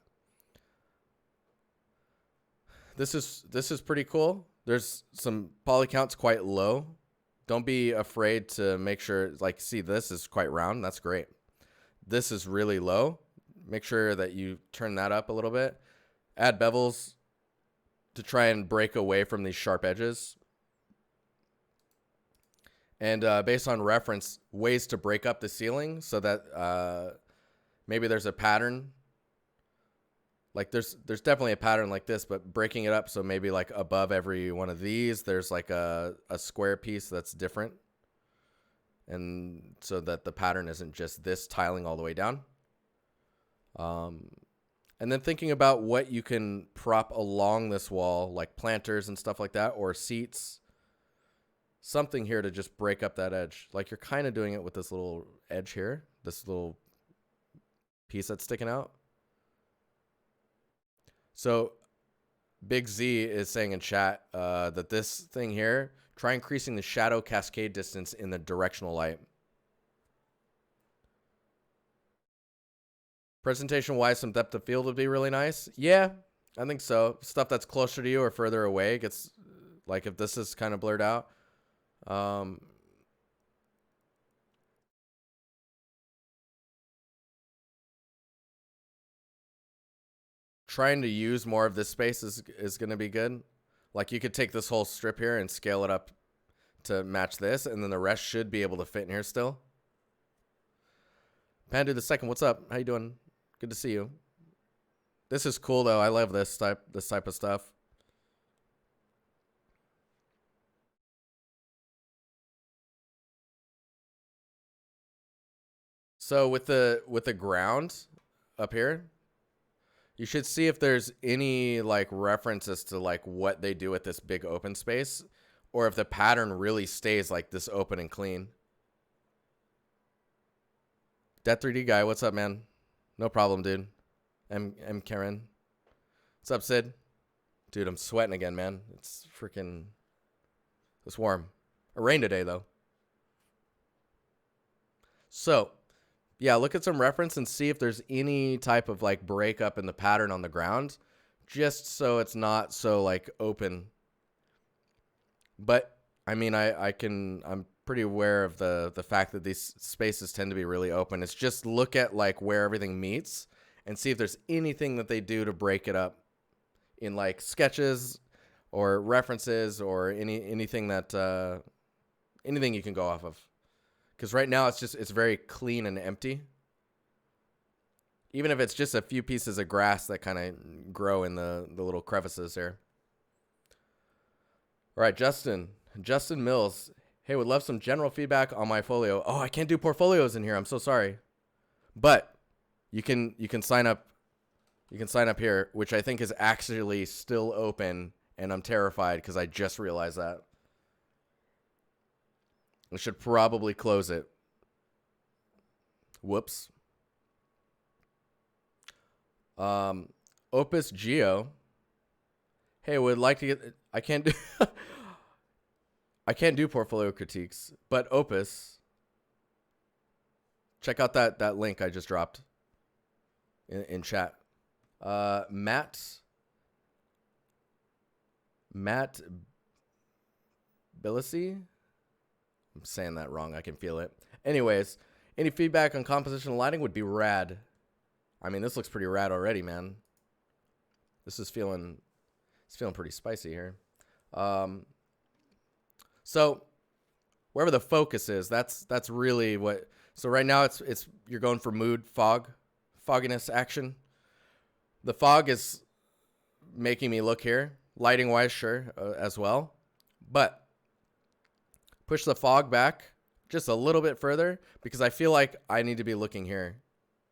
This is pretty cool. There's some poly counts quite low. Don't be afraid to make sure, like, see, this is quite round. That's great. This is really low. Make sure that you turn that up a little bit. Add bevels to try and break away from these sharp edges. And based on reference, ways to break up the ceiling so that maybe there's a pattern. Like, there's definitely a pattern like this, but breaking it up so maybe like above every one of these, there's like a square piece that's different. And so that the pattern isn't just this tiling all the way down. And then thinking about what you can prop along this wall, like planters and stuff like that, or seats. Something here to just break up that edge. Like, you're kind of doing it with this little edge here, this little piece that's sticking out. So Big Z is saying in chat that this thing here, Try increasing the shadow cascade distance in the directional light. Presentation-wise, some depth of field would be really nice. Yeah, I think so. Stuff that's closer to you or further away gets, like if this is kind of blurred out. Trying to use more of this space is going to be good. Like you could take this whole strip here and scale it up to match this, and then the rest should be able to fit in here still. Pandu the second, what's up? How you doing? Good to see you. This is cool though. I love this type of stuff. So with the ground up here, you should see if there's any like references to like what they do with this big open space, or if the pattern really stays like this open and clean. Dead 3D guy, what's up, man? No problem, dude. M Karen. What's up, Sid? Dude, I'm sweating again, man. It's freaking... It's warm. It rained today, though. So, yeah, look at some reference and see if there's any type of, like, breakup in the pattern on the ground, just so it's not so, like, open. But, I mean, I'm pretty aware of the fact that these spaces tend to be really open. It's just look at, like, where everything meets and see if there's anything that they do to break it up in like sketches or references or anything that anything you can go off of. Because right now it's very clean and empty. Even if it's just a few pieces of grass that kind of grow in the little crevices here. All right, Justin Mills. Hey, would love some general feedback on my folio. Oh, I can't do portfolios in here. I'm so sorry. But you can sign up. You can sign up here, which I think is actually still open, and I'm terrified because I just realized that. I should probably close it. Whoops. Opus Geo. Hey, would like to get... I can't do... I can't do portfolio critiques, but Opus... Check out that link I just dropped in chat. Matt Billisey. I'm saying that wrong. I can feel it. Anyways, any feedback on composition and lighting would be rad. I mean, this looks pretty rad already, man. This is feeling pretty spicy here. So wherever the focus is, that's really what. So right now it's you're going for mood, fogginess, action. The fog is making me look here. Lighting wise, sure, as well. But push the fog back just a little bit further because I feel like I need to be looking here.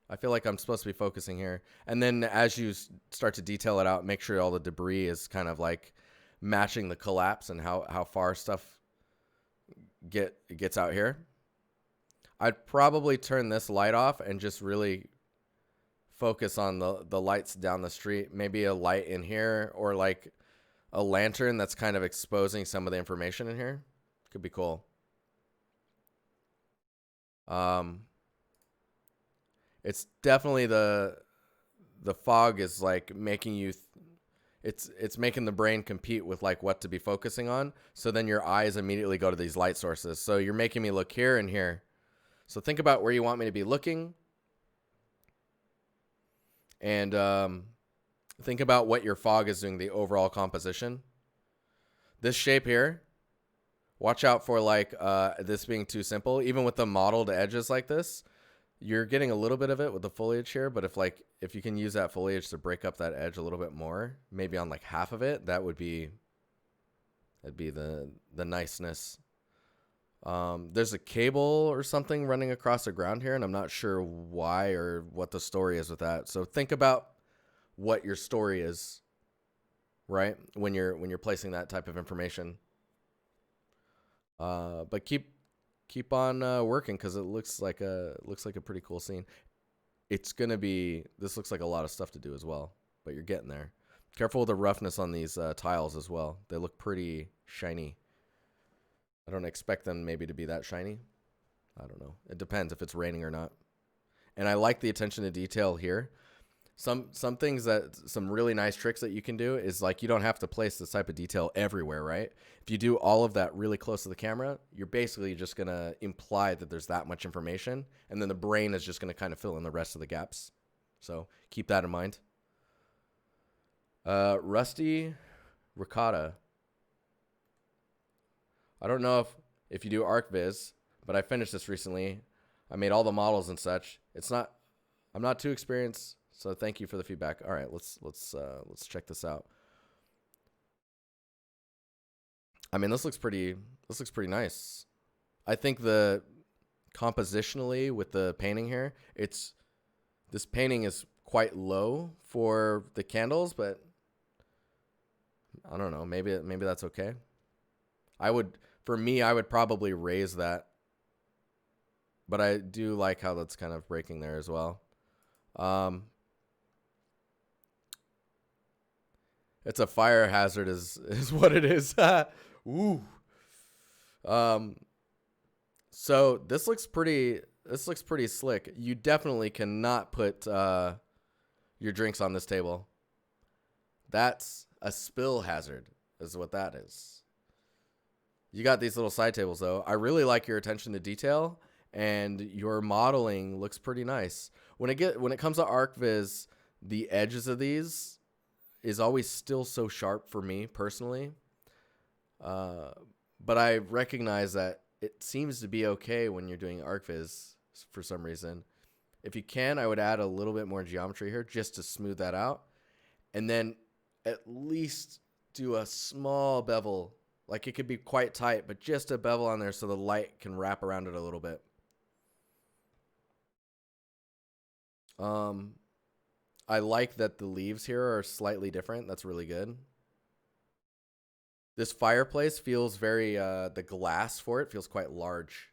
I feel like I'm supposed to be focusing here. And then as you start to detail it out, make sure all the debris is kind of like matching the collapse and how far stuff gets out here. I'd probably turn this light off and just really focus on the lights down the street. Maybe a light in here or like a lantern that's kind of exposing some of the information in here. Could be cool. It's definitely the fog is like making you it's making the brain compete with like what to be focusing on. So then your eyes immediately go to these light sources. So you're making me look here and here. So think about where you want me to be looking. And think about what your fog is doing, the overall composition. This shape here, watch out for like this being too simple. Even with the modeled edges like this, you're getting a little bit of it with the foliage here. But if you can use that foliage to break up that edge a little bit more, maybe on like half of it, that'd be the niceness. There's a cable or something running across the ground here, and I'm not sure why or what the story is with that. So think about what your story is, right? When you're placing that type of information. But keep on working because it looks like a pretty cool scene. This looks like a lot of stuff to do as well, but you're getting there. Careful with the roughness on these tiles as well. They look pretty shiny. I don't expect them maybe to be that shiny. I don't know. It depends if it's raining or not. And I like the attention to detail here. Some things that some really nice tricks that you can do is like you don't have to place this type of detail everywhere, right? If you do all of that really close to the camera, you're basically just going to imply that there's that much information, and then the brain is just going to kind of fill in the rest of the gaps. So keep that in mind. Rusty Ricotta. I don't know if you do ArcViz, but I finished this recently. I made all the models and such. I'm not too experienced, so thank you for the feedback. All right, let's check this out. I mean, this looks pretty nice. I think the compositionally with the painting here, this painting is quite low for the candles, but I don't know, maybe that's okay. For me, I would probably raise that. But I do like how that's kind of breaking there as well. It's a fire hazard is what it is. Ooh. So this looks pretty slick. You definitely cannot put your drinks on this table. That's a spill hazard is what that is. You got these little side tables though. I really like your attention to detail, and your modeling looks pretty nice. When it comes to ArcViz, the edges of these is always still so sharp for me personally. But I recognize that it seems to be okay when you're doing ArcViz for some reason. If you can, I would add a little bit more geometry here just to smooth that out. And then at least do a small bevel. Like it could be quite tight, but just a bevel on there so the light can wrap around it a little bit. I like that the leaves here are slightly different. That's really good. This fireplace feels very, the glass for it feels quite large.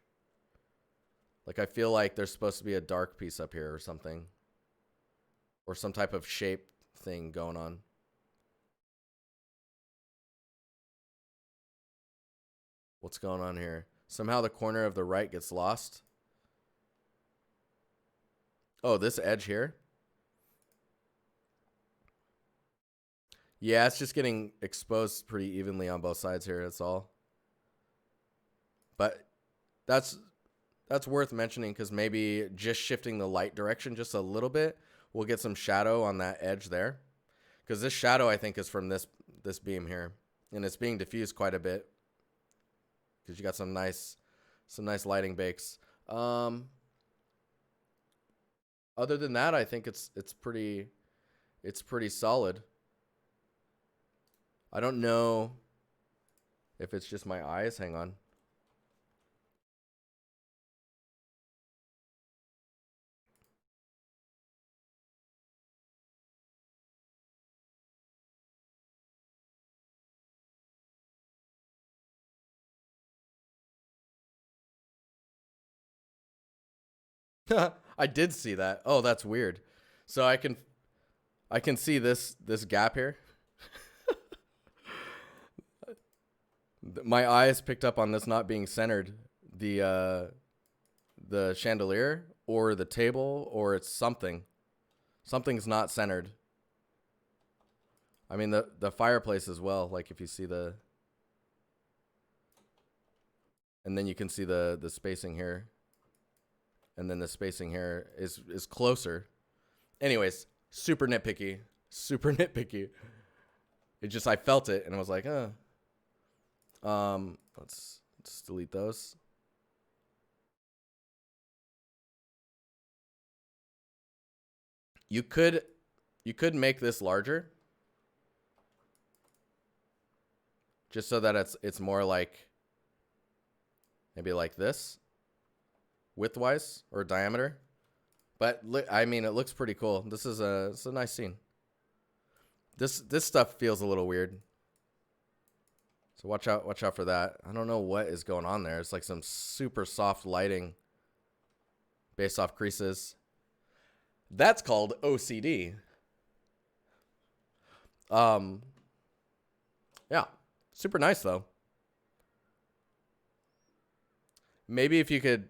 Like I feel like there's supposed to be a dark piece up here or something. Or some type of shape thing going on. What's going on here? Somehow the corner of the right gets lost. Oh, this edge here? Yeah, it's just getting exposed pretty evenly on both sides here, that's all. But that's worth mentioning because maybe just shifting the light direction just a little bit, we'll get some shadow on that edge there. Because this shadow, I think, is from this beam here. And it's being diffused quite a bit. Because you got some nice lighting bakes. Other than that, I think it's pretty solid. I don't know if it's just my eyes. Hang on. I did see that. Oh, that's weird. So I can see this gap here. My eyes picked up on this not being centered. The chandelier or the table or it's something. Something's not centered. I mean the fireplace as well. Like if you see and then you can see the spacing here. And then the spacing here is closer. Anyways, super nitpicky. Super nitpicky. It just I felt it and I was like, let's delete those. You could make this larger. Just so that it's more like maybe like this. Widthwise or diameter. But I mean it looks pretty cool. It's a nice scene. This stuff feels a little weird. So watch out for that. I don't know what is going on there. It's like some super soft lighting based off creases. That's called OCD. Yeah. Super nice though. Maybe if you could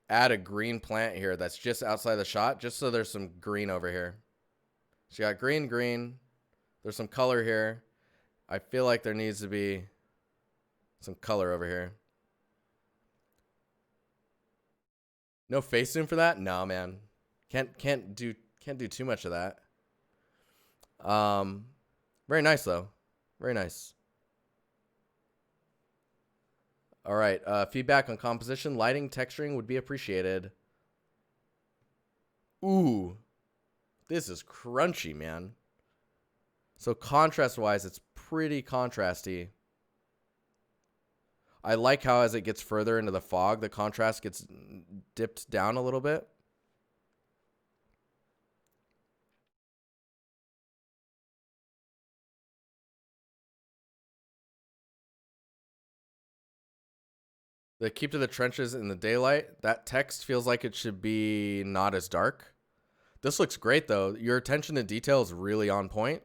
add a green plant here that's just outside the shot, just so there's some green over here. So you got green, green. There's some color here. I feel like there needs to be some color over here. No face zoom for that? No, man. Can't do too much of that. Very nice though. Very nice. All right. Feedback on composition, lighting, texturing would be appreciated. Ooh, this is crunchy, man. So contrast wise, it's pretty contrasty. I like how as it gets further into the fog, the contrast gets dipped down a little bit. The keep to the trenches in the daylight, that text feels like it should be not as dark. This looks great though. Your attention to detail is really on point.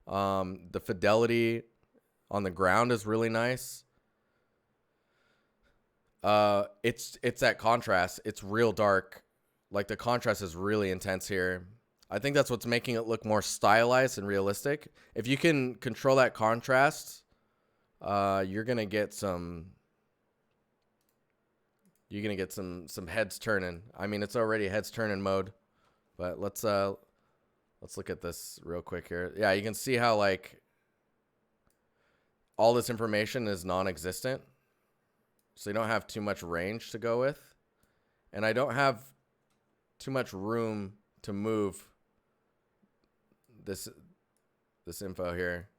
The fidelity on the ground is really nice. It's that contrast. It's real dark. Like the contrast is really intense here. I think that's what's making it look more stylized and realistic. If you can control that contrast, you're gonna get some heads turning. I mean, it's already heads turning mode, but let's look at this real quick here. Yeah, you can see how like all this information is non-existent. So you don't have too much range to go with. And I don't have too much room to move this info here.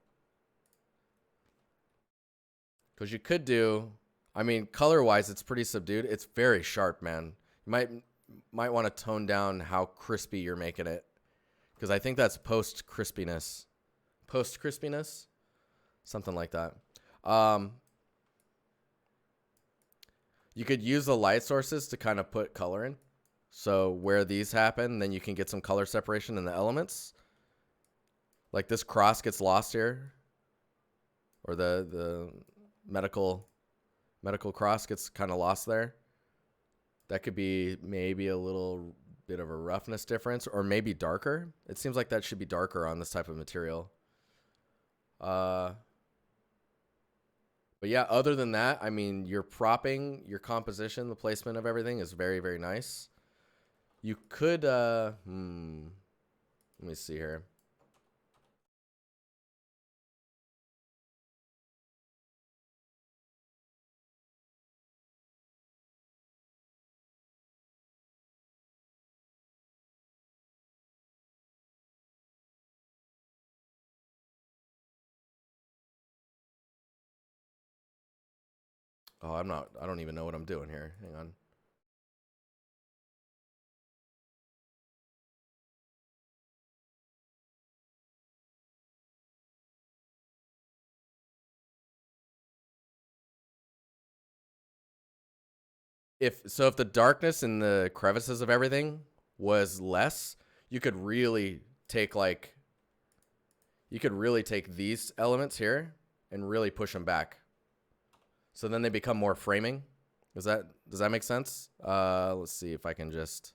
Because you could do, I mean, color-wise, it's pretty subdued. It's very sharp, man. You might want to tone down how crispy you're making it. Because I think that's post-crispiness. Post-crispiness? Something like that. You could use the light sources to kind of put color in. So where these happen, then you can get some color separation in the elements. Like this cross gets lost here. Or the medical cross gets kind of lost there. That could be maybe a little bit of a roughness difference, or maybe darker. It seems like that should be darker on this type of material. But yeah, other than that, I mean, your propping, your composition, the placement of everything is very, very nice. You could, let me see here. Oh, I don't even know what I'm doing here. Hang on. If the darkness in the crevices of everything was less, you could really take these elements here and really push them back. So then they become more framing. Does that make sense? Let's see if I can just.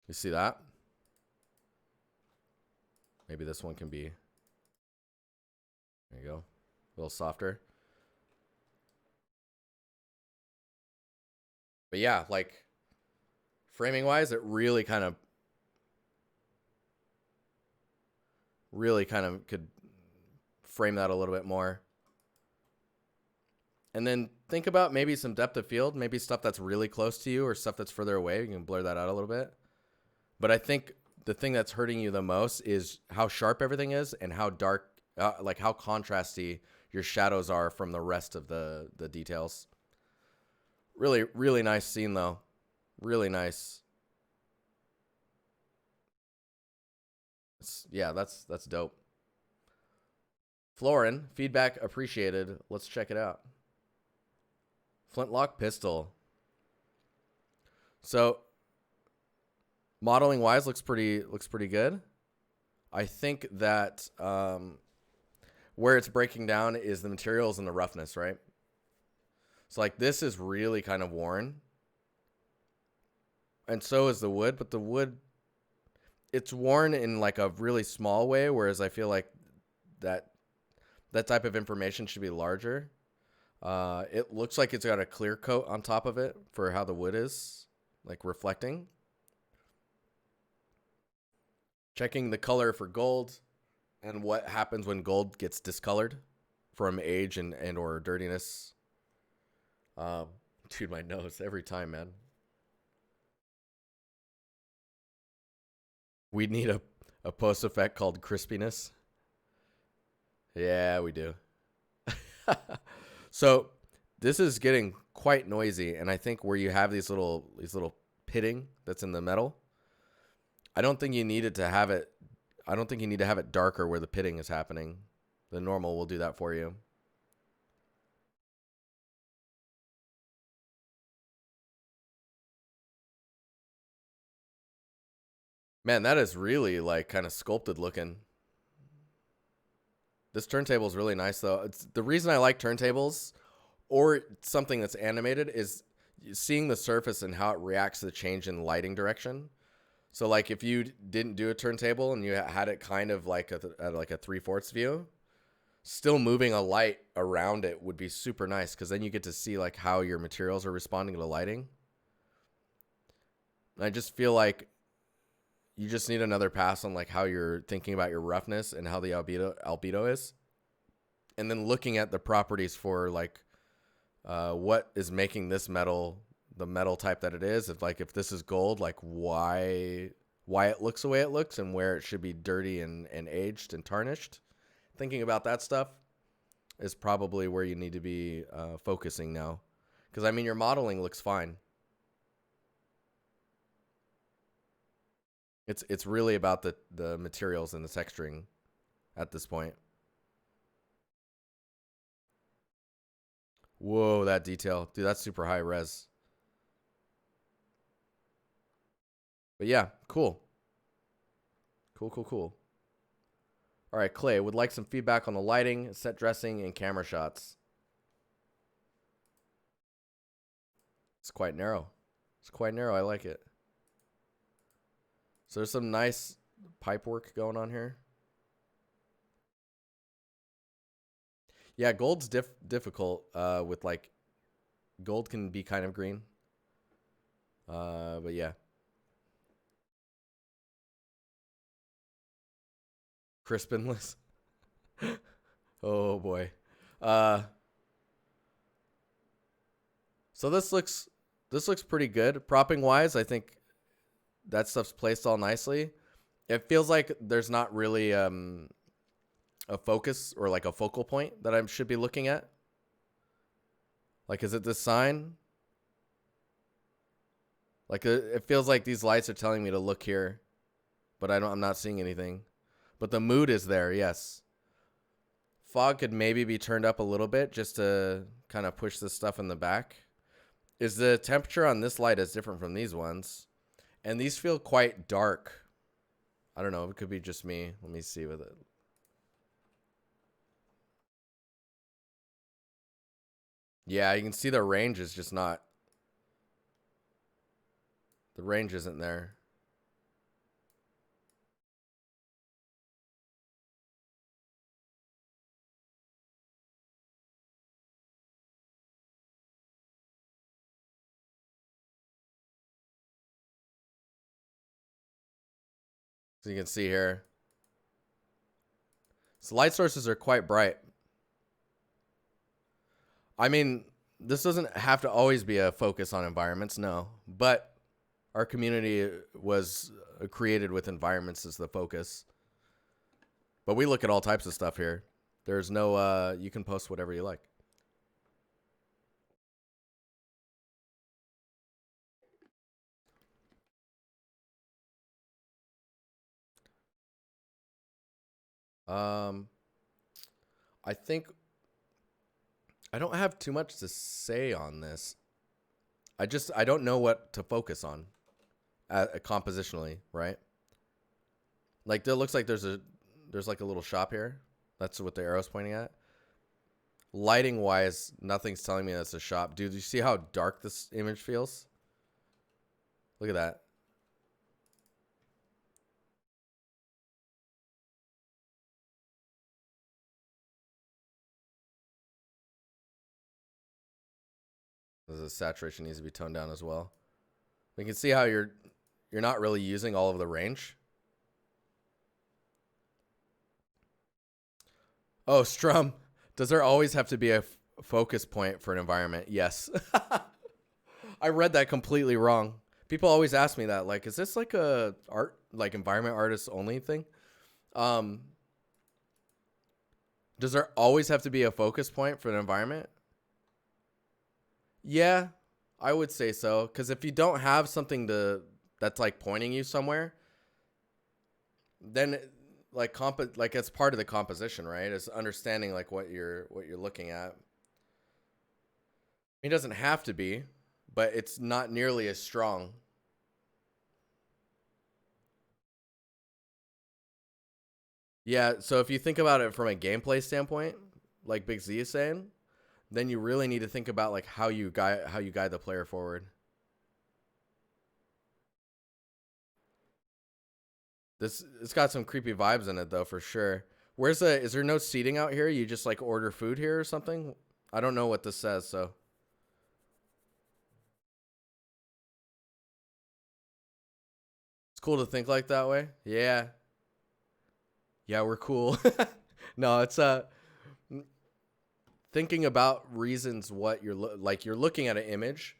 You see that? Maybe this one can be. There you go. A little softer. But yeah, like framing wise, it really kind of could frame that a little bit more. And then think about maybe some depth of field, maybe stuff that's really close to you or stuff that's further away. You can blur that out a little bit. But I think the thing that's hurting you the most is how sharp everything is and how dark, like how contrasty your shadows are from the rest of the details. Really, really nice scene though. Really nice. Yeah, that's dope. Florin, feedback appreciated. Let's check it out. Flintlock pistol. So modeling wise, looks pretty good. I think that where it's breaking down is the materials and the roughness, right? So like this is really kind of worn, and so is the wood. But the wood, it's worn in like a really small way, whereas I feel like that that type of information should be larger. It looks like it's got a clear coat on top of it for how the wood is, like reflecting. Checking the color for gold and what happens when gold gets discolored from age and or dirtiness. Um, Dude, my nose every time, man. We need a post effect called crispiness. Yeah, we do. So this is getting quite noisy, and I think where you have these little pitting that's in the metal, I don't think you needed to have it. I don't think you need to have it darker where the pitting is happening. The normal will do that for you. Man, that is really like kind of sculpted looking. This turntable is really nice though. It's the reason I like turntables or something that's animated is seeing the surface and how it reacts to the change in lighting direction. So like if you didn't do a turntable and you had it kind of like at like a 3/4 view, still moving a light around it would be super nice because then you get to see like how your materials are responding to lighting. And I just feel like you just need another pass on like how you're thinking about your roughness and how the albedo is, and then looking at the properties for like what is making this metal the metal type that it is. If this is gold, like why it looks the way it looks and where it should be dirty and aged and tarnished. Thinking about that stuff is probably where you need to be focusing now, because I mean your modeling looks fine. It's really about the materials and the texturing at this point. Whoa, that detail, dude, that's super high res. But yeah, cool, cool, cool, cool. All right, Clay would like some feedback on the lighting, set dressing, and camera shots. It's quite narrow. It's quite narrow. I like it. So there's some nice pipe work going on here. Yeah, gold's difficult with like gold can be kind of green. But yeah, crispinless. Oh boy. Uh, so this looks pretty good. Propping wise, I think that stuff's placed all nicely. It feels like there's not really a focus or like a focal point that I should be looking at. Like, is it this sign? Like, it feels like these lights are telling me to look here, but I'm not seeing anything. But the mood is there, yes. Fog could maybe be turned up a little bit just to kind of push this stuff in the back. Is the temperature on this light is different from these ones? And these feel quite dark. I don't know. It could be just me. Let me see with it. Yeah, you can see the range is just not. The range isn't there. So you can see here. So light sources are quite bright. I mean, this doesn't have to always be a focus on environments, no. But our community was created with environments as the focus. But we look at all types of stuff here. There's no, you can post whatever you like. Um, I think I don't have too much to say on this. I don't know what to focus on compositionally, right? Like it looks like there's like a little shop here. That's what the arrow's pointing at. Lighting wise, nothing's telling me that's a shop. Dude, you see how dark this image feels? Look at that. The saturation needs to be toned down as well. We can see how you're not really using all of the range. Oh, Strum. Does there always have to be a focus point for an environment? Yes. I read that completely wrong. People always ask me that, like, is this like a art, like environment artist only thing? Um, does there always have to be a focus point for an environment? Yeah, I would say so. Because if you don't have something that's like pointing you somewhere, then like it's part of the composition, right? It's understanding like what you're looking at. It doesn't have to be, but it's not nearly as strong. Yeah, so if you think about it from a gameplay standpoint, like Big Z is saying, then you really need to think about like how you guide the player forward. This it's got some creepy vibes in it though for sure. Is there no seating out here? You just like order food here or something? I don't know what this says, so it's cool to think like that way. Yeah. Yeah, we're cool. No, it's thinking about reasons what like you're looking at an image,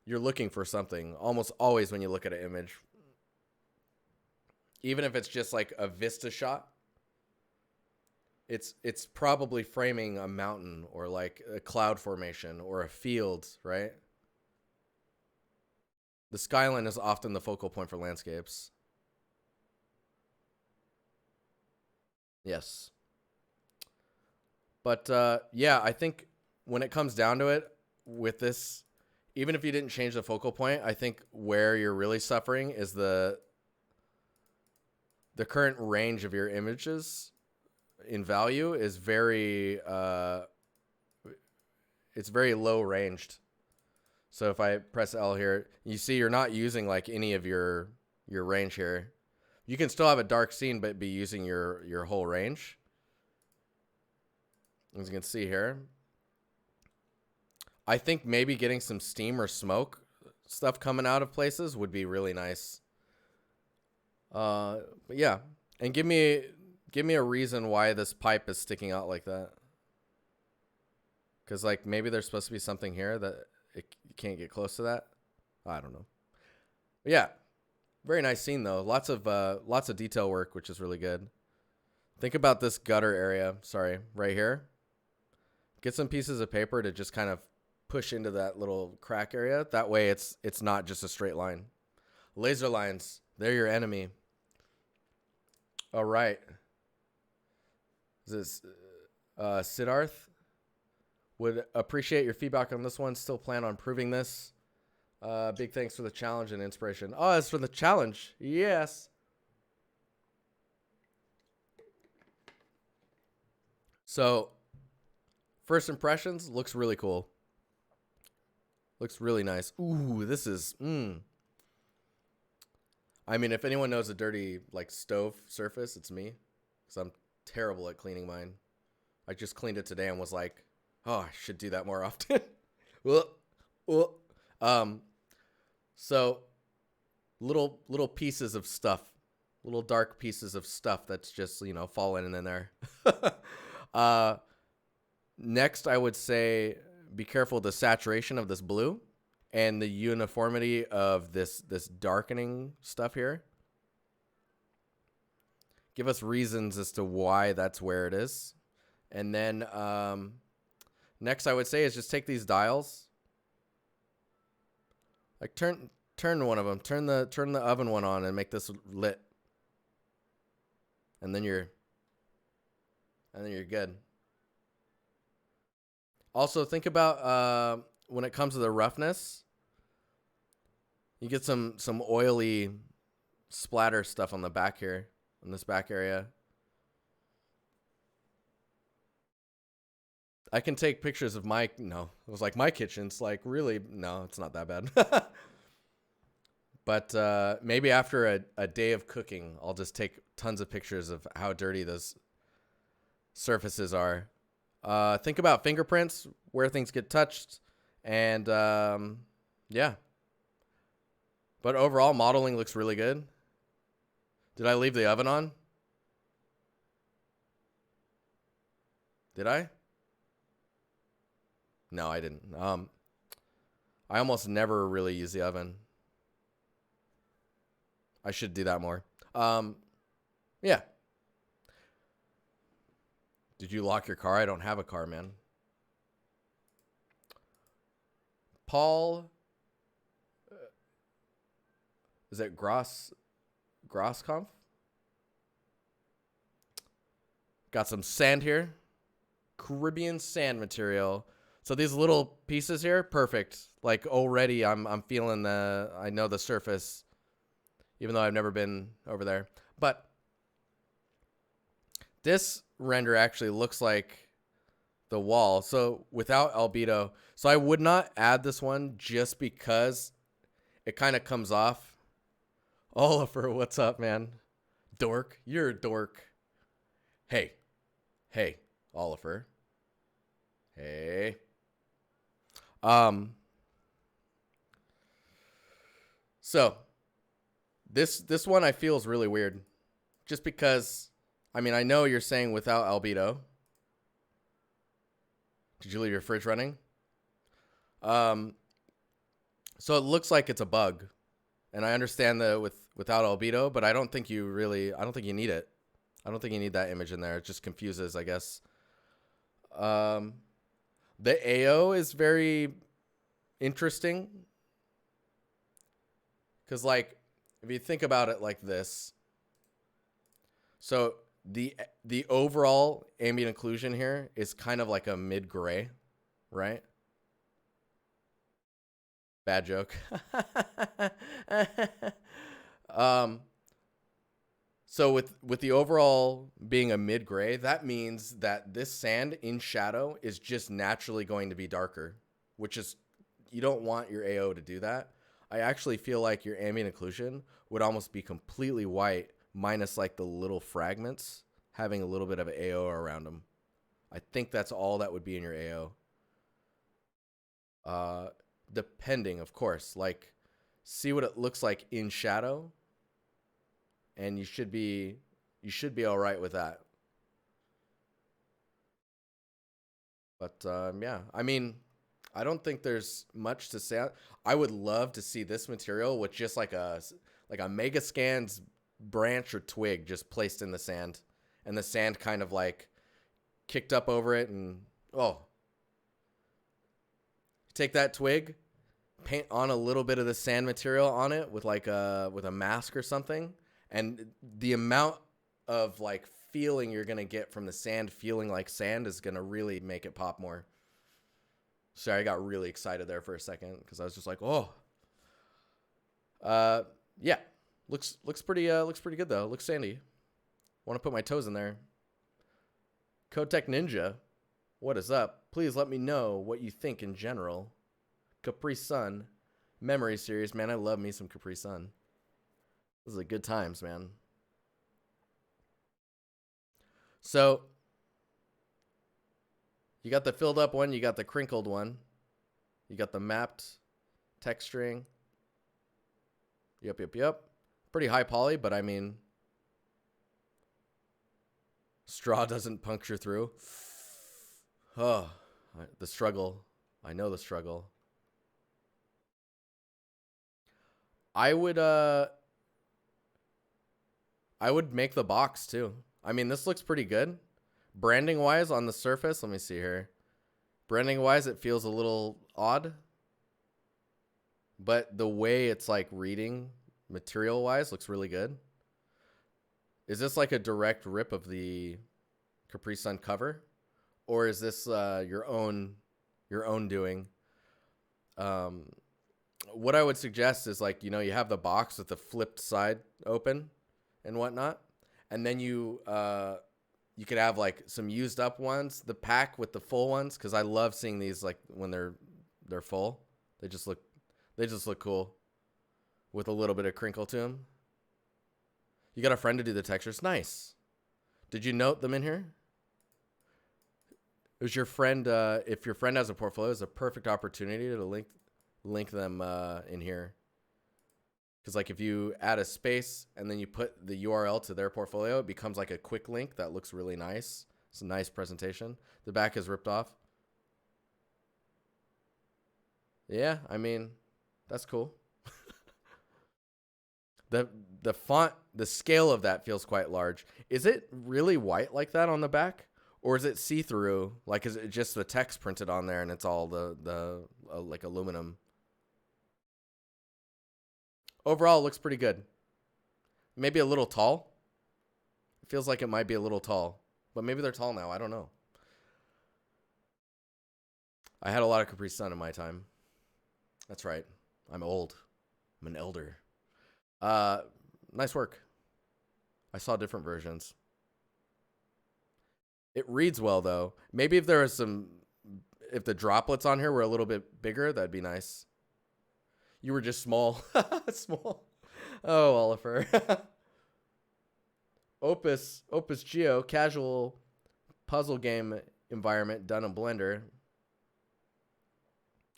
you're looking for something almost always when you look at an image. Even if it's just like a vista shot, it's probably framing a mountain or like a cloud formation or a field, right? The skyline is often the focal point for landscapes. Yes. But yeah, I think when it comes down to it, with this, even if you didn't change the focal point, I think where you're really suffering is the current range of your images in value is it's very low ranged. So if I press L here, you see you're not using like any of your range here. You can still have a dark scene, but be using your whole range. As you can see here, I think maybe getting some steam or smoke stuff coming out of places would be really nice. But yeah, and give me a reason why this pipe is sticking out like that. Because like maybe there's supposed to be something here that you can't get close to that. I don't know. But yeah, very nice scene though. Lots of detail work, which is really good. Think about this gutter area. Sorry, right here. Get some pieces of paper to just kind of push into that little crack area. That way, it's not just a straight line. Laser lines, they're your enemy. All right. Is this Siddharth? Would appreciate your feedback on this one. Still plan on proving this. Big thanks for the challenge and inspiration. Oh, it's for the challenge. Yes. So, first impressions, looks really cool. Looks really nice. Ooh, this is, I mean, if anyone knows a dirty, like, stove surface, it's me. Because I'm terrible at cleaning mine. I just cleaned it today and was like, oh, I should do that more often. So, little pieces of stuff. Little dark pieces of stuff that's just, falling in there. Next, I would say be careful of the saturation of this blue and the uniformity of this darkening stuff here. Give us reasons as to why that's where it is. And then next I would say is just take these dials. Like turn one of them. Turn the oven one on and make this lit. And then you're and then you're good. Also, think about when it comes to the roughness, you get some oily splatter stuff on the back here, in this back area. I can take pictures of my, no, it was like my kitchen's like really, no, it's not that bad. But maybe after a day of cooking, I'll just take tons of pictures of how dirty those surfaces are. Think about fingerprints, where things get touched, and yeah. But overall, modeling looks really good. Did I leave the oven on? Did I? No, I didn't. I almost never really use the oven. I should do that more. Yeah. Did you lock your car? I don't have a car, man. Paul, is it Grosskampf? Got some sand here. Caribbean sand material. So these little pieces here, perfect. Like already I'm feeling I know the surface, even though I've never been over there. But this render actually looks like the wall. So without albedo. So I would not add this one just because it kind of comes off. Oliver, what's up, man? Dork. You're a dork. Hey, Oliver. Hey. So this one I feel is really weird. Just because, I mean, I know you're saying without albedo. Did you leave your fridge running? So it looks like it's a bug. And I understand that without albedo, but I don't think you need it. I don't think you need that image in there. It just confuses, I guess. The AO is very interesting. Because, like, if you think about it like this. So the overall ambient occlusion here is kind of like a mid-gray, right? Bad joke. So with the overall being a mid-gray, that means that this sand in shadow is just naturally going to be darker, which is, you don't want your AO to do that. I actually feel like your ambient occlusion would almost be completely white, minus like the little fragments having a little bit of an AO around them. I think that's all that would be in your AO. Depending, of course, like see what it looks like in shadow, and you should be all right with that. But yeah, I mean, I don't think there's much to say. I would love to see this material with just like a Megascans branch or twig just placed in the sand, and the sand kind of like kicked up over it, and take that twig, paint on a little bit of the sand material on it with like with a mask or something, and the amount of like feeling you're gonna get from the sand feeling like sand is gonna really make it pop more. Sorry, I got really excited there for a second because I was just like, yeah, looks pretty good though. Looks sandy. Want to put my toes in there. Kotek Ninja, what is up? Please let me know what you think in general. Capri Sun, Memory Series, man, I love me some Capri Sun. This is a good times, man. So you got the filled up one, you got the crinkled one, you got the mapped texturing. Yep. Pretty high poly, but I mean, straw doesn't puncture through. Oh, the struggle. I know the struggle. I would make the box too. I mean, this looks pretty good. Branding wise on the surface, let me see here. Branding wise, it feels a little odd. But the way it's like reading material wise looks really good. Is this like a direct rip of the Capri Sun cover, or is this your own doing? Um, what I would suggest is like you have the box with the flipped side open and whatnot, and then you could have like some used up ones, the pack with the full ones, because I love seeing these like when they're full. They just look cool with a little bit of crinkle to them. You got a friend to do the textures, nice. Did you note them in here? Is your friend? If your friend has a portfolio, it's a perfect opportunity to link them in here. Because like if you add a space and then you put the URL to their portfolio, it becomes like a quick link that looks really nice. It's a nice presentation. The back is ripped off. Yeah, I mean, that's cool. The font, the scale of that feels quite large. Is it really white like that on the back? Or is it see-through? Like, is it just the text printed on there and it's all the like aluminum? Overall, it looks pretty good. Maybe a little tall. It feels like it might be a little tall. But maybe they're tall now. I don't know. I had a lot of Capri Sun in my time. That's right. I'm old. I'm an elder. Nice work. I saw different versions. It reads well, though. Maybe if if the droplets on here were a little bit bigger, that'd be nice. You were just small. Small. Oh, Oliver. Opus Geo, casual puzzle game environment done in Blender.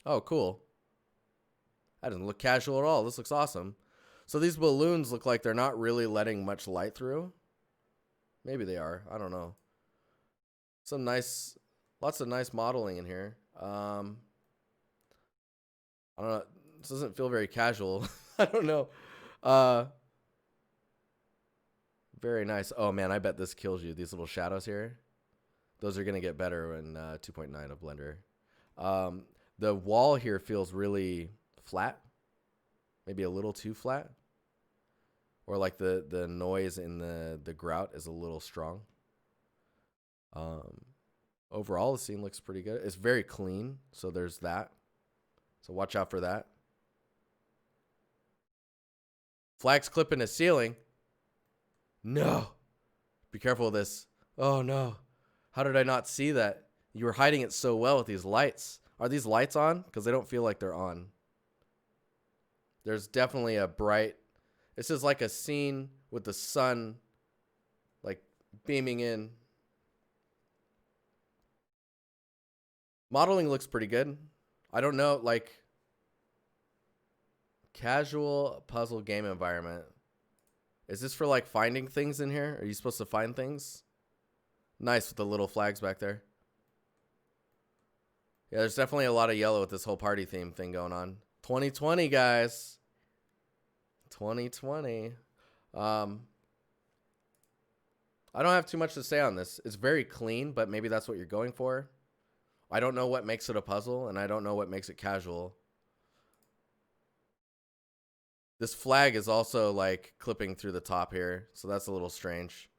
Oh, cool. That doesn't look casual at all. This looks awesome. So these balloons look like they're not really letting much light through. Maybe they are. I don't know. Lots of nice modeling in here. I don't know. This doesn't feel very casual. I don't know. Very nice. Oh man, I bet this kills you. These little shadows here. Those are gonna get better in 2.9 of Blender. The wall here feels really flat. Maybe a little too flat. Or like the noise in the grout is a little strong. Overall, the scene looks pretty good. It's very clean, so there's that. So watch out for that. Flags clipping the ceiling. No. Be careful with this. Oh, no. How did I not see that? You were hiding it so well with these lights. Are these lights on? Because they don't feel like they're on. There's definitely a bright... This is like a scene with the sun like beaming in. Modeling looks pretty good. I don't know, like casual puzzle game environment. Is this for like finding things in here? Are you supposed to find things? Nice with the little flags back there. Yeah, there's definitely a lot of yellow with this whole party theme thing going on. 2020, guys. 2020. I don't have too much to say on this. It's very clean, but maybe that's what you're going for. I don't know what makes it a puzzle, and I don't know what makes it casual. This flag is also like clipping through the top here, so that's a little strange.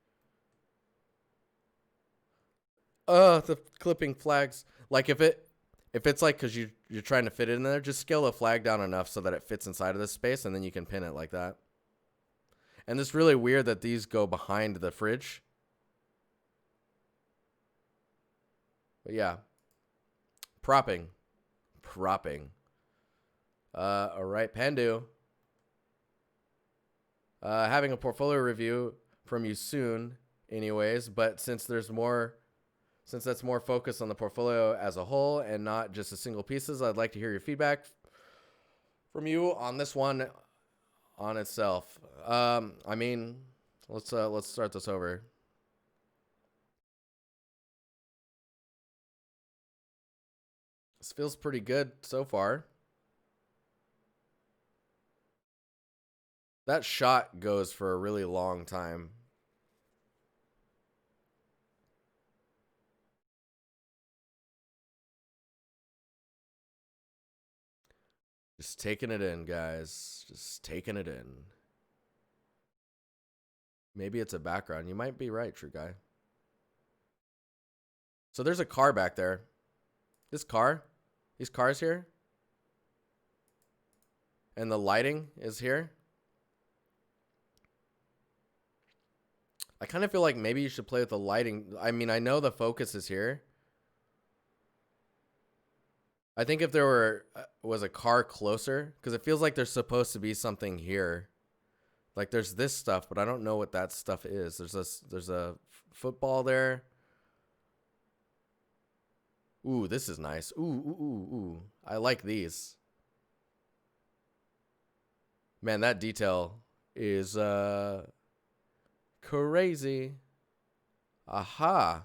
The clipping flags. Like if it's like because you're trying to fit it in there, just scale the flag down enough so that it fits inside of this space, and then you can pin it like that. And it's really weird that these go behind the fridge. But yeah. Propping. All right, Pandu. Having a portfolio review from you soon, anyways. But since that's more focused on the portfolio as a whole and not just the single pieces, I'd like to hear your feedback from you on this one on itself. I mean, let's start this over. This feels pretty good so far. That shot goes for a really long time. Just taking it in, guys. Just taking it in. Maybe it's a background. You might be right, True Guy. So there's a car back there. This car, these cars here, and the lighting is here. I kind of feel like maybe you should play with the lighting. I mean, I know the focus is here. I think if there was a car closer, because it feels like there's supposed to be something here. Like there's this stuff, but I don't know what that stuff is. There's a football there. Ooh, this is nice. Ooh. I like these. Man, that detail is crazy. Aha.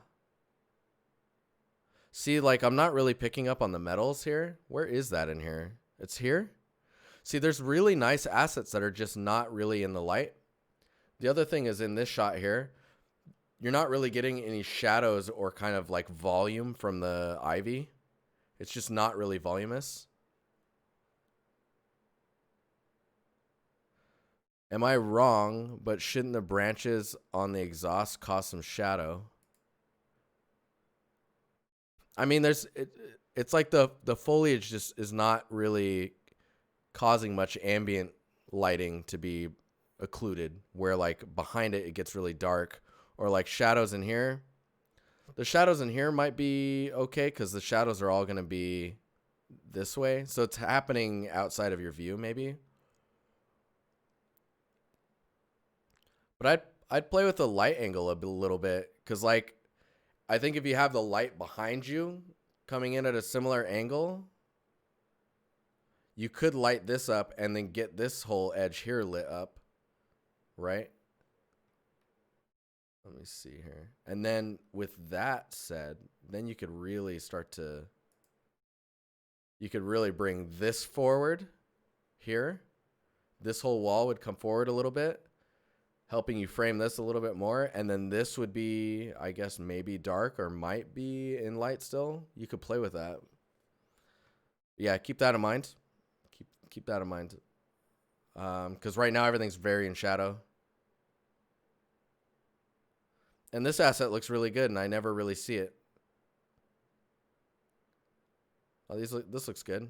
See, like I'm not really picking up on the metals here. Where is that in here? It's here? See, there's really nice assets that are just not really in the light. The other thing is in this shot here, you're not really getting any shadows or kind of like volume from the ivy. It's just not really voluminous. Am I wrong, but shouldn't the branches on the exhaust cause some shadow? I mean, it's like the foliage just is not really causing much ambient lighting to be occluded, where like behind it gets really dark, or like shadows in here. The shadows in here might be okay because the shadows are all going to be this way, so it's happening outside of your view maybe. But I'd play with the light angle a little bit, because like I think if you have the light behind you coming in at a similar angle, you could light this up and then get this whole edge here lit up, right? Let me see here. And then with that said, then you could really bring this forward here. This whole wall would come forward a little bit, helping you frame this a little bit more. And then this would be, I guess, maybe dark or might be in light still. You could play with that. Yeah, keep that in mind. Keep that in mind. Because right now everything's very in shadow. And this asset looks really good, and I never really see it. Oh, this looks good.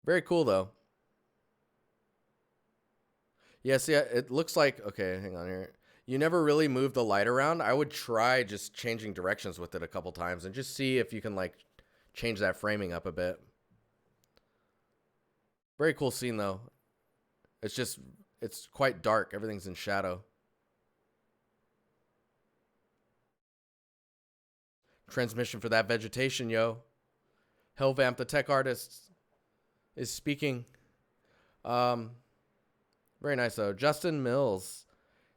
Very cool, though. Yeah, see, it looks like... Okay, hang on here. You never really move the light around. I would try just changing directions with it a couple times and just see if you can, like, change that framing up a bit. Very cool scene, though. It's quite dark. Everything's in shadow. Transmission for that vegetation, yo. Hellvamp, the tech artist, is speaking. Very nice, though. Justin Mills.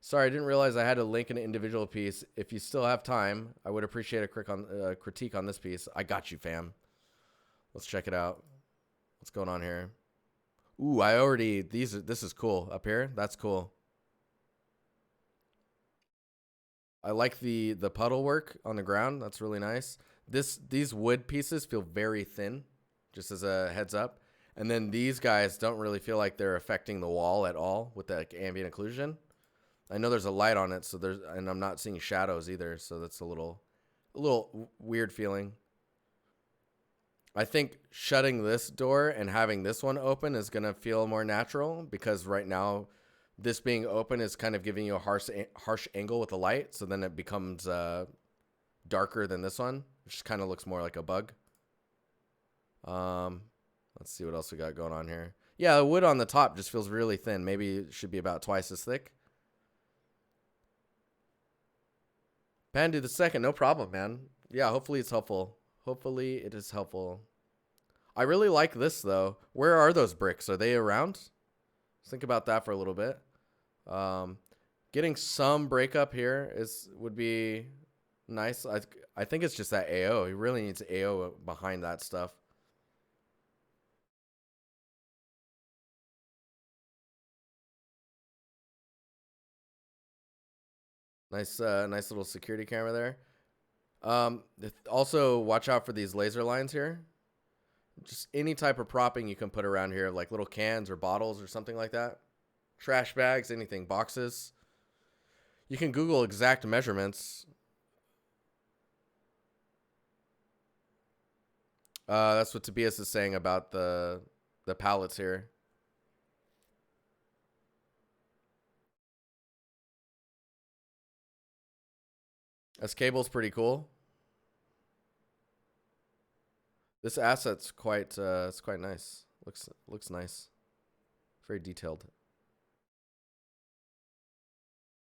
Sorry, I didn't realize I had to link an individual piece. If you still have time, I would appreciate a critique on this piece. I got you, fam. Let's check it out. What's going on here? Ooh, this is cool. Up here, that's cool. I like the puddle work on the ground. That's really nice. These wood pieces feel very thin, just as a heads up. And then these guys don't really feel like they're affecting the wall at all with that ambient occlusion. I know there's a light on it, and I'm not seeing shadows either, so that's a little weird feeling. I think shutting this door and having this one open is gonna feel more natural, because right now this being open is kind of giving you a harsh angle with the light, so then it becomes darker than this one, which kind of looks more like a bug. Let's see what else we got going on here. Yeah, the wood on the top just feels really thin. Maybe it should be about twice as thick. Pandu the second, no problem, man. Yeah, hopefully it's helpful. Hopefully it is helpful. I really like this, though. Where are those bricks? Are they around? Let's think about that for a little bit. Getting some breakup here would be nice. I think it's just that AO. He really needs AO behind that stuff. Nice little security camera there. Also, watch out for these laser lines here. Just any type of propping you can put around here, like little cans or bottles or something like that. Trash bags, anything, boxes. You can Google exact measurements. That's what Tobias is saying about the pallets here. This cable's pretty cool. This asset's quite it's quite nice. Looks nice. Very detailed.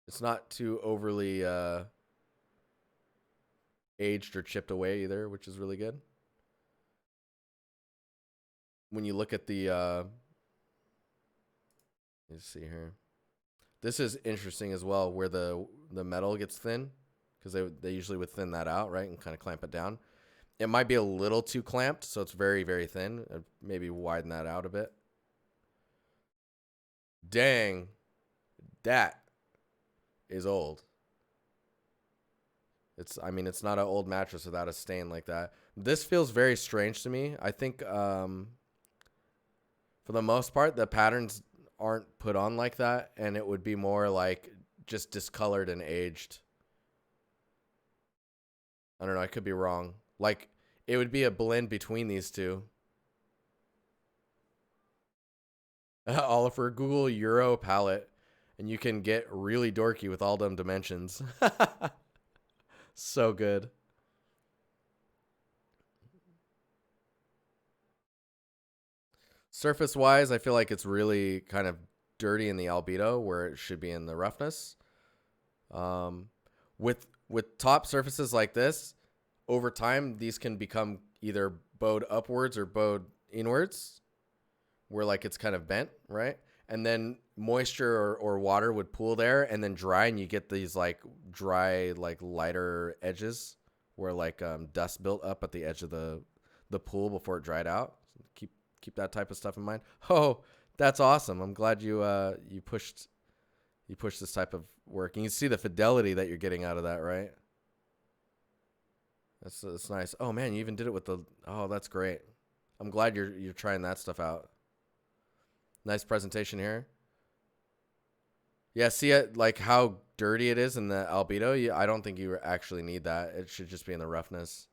It's not too overly aged or chipped away either, which is really good. When you look at the let's see here. This is interesting as well, where the metal gets thin, because they usually would thin that out, right, and kind of clamp it down. It might be a little too clamped, so it's very, very thin. Maybe widen that out a bit. Dang, that is old. I mean, it's not an old mattress without a stain like that. This feels very strange to me. I think for the most part, the patterns aren't put on like that, and it would be more like just discolored and aged. I don't know. I could be wrong. Like, it would be a blend between these two. Oliver, Google Euro palette, and you can get really dorky with all them dimensions. So good. Surface-wise, I feel like it's really kind of dirty in the albedo where it should be in the roughness. With top surfaces like this, over time, these can become either bowed upwards or bowed inwards, where like it's kind of bent, right? And then moisture or water would pool there and then dry, and you get these like dry, like lighter edges where like dust built up at the edge of the pool before it dried out. So keep that type of stuff in mind. Oh, that's awesome. I'm glad you pushed this type of work. And you can see the fidelity that you're getting out of that, right? That's nice. Oh man, you even did it with the. Oh, that's great. I'm glad you're trying that stuff out. Nice presentation here. Yeah, see it like how dirty it is in the albedo. I don't think you actually need that. It should just be in the roughness.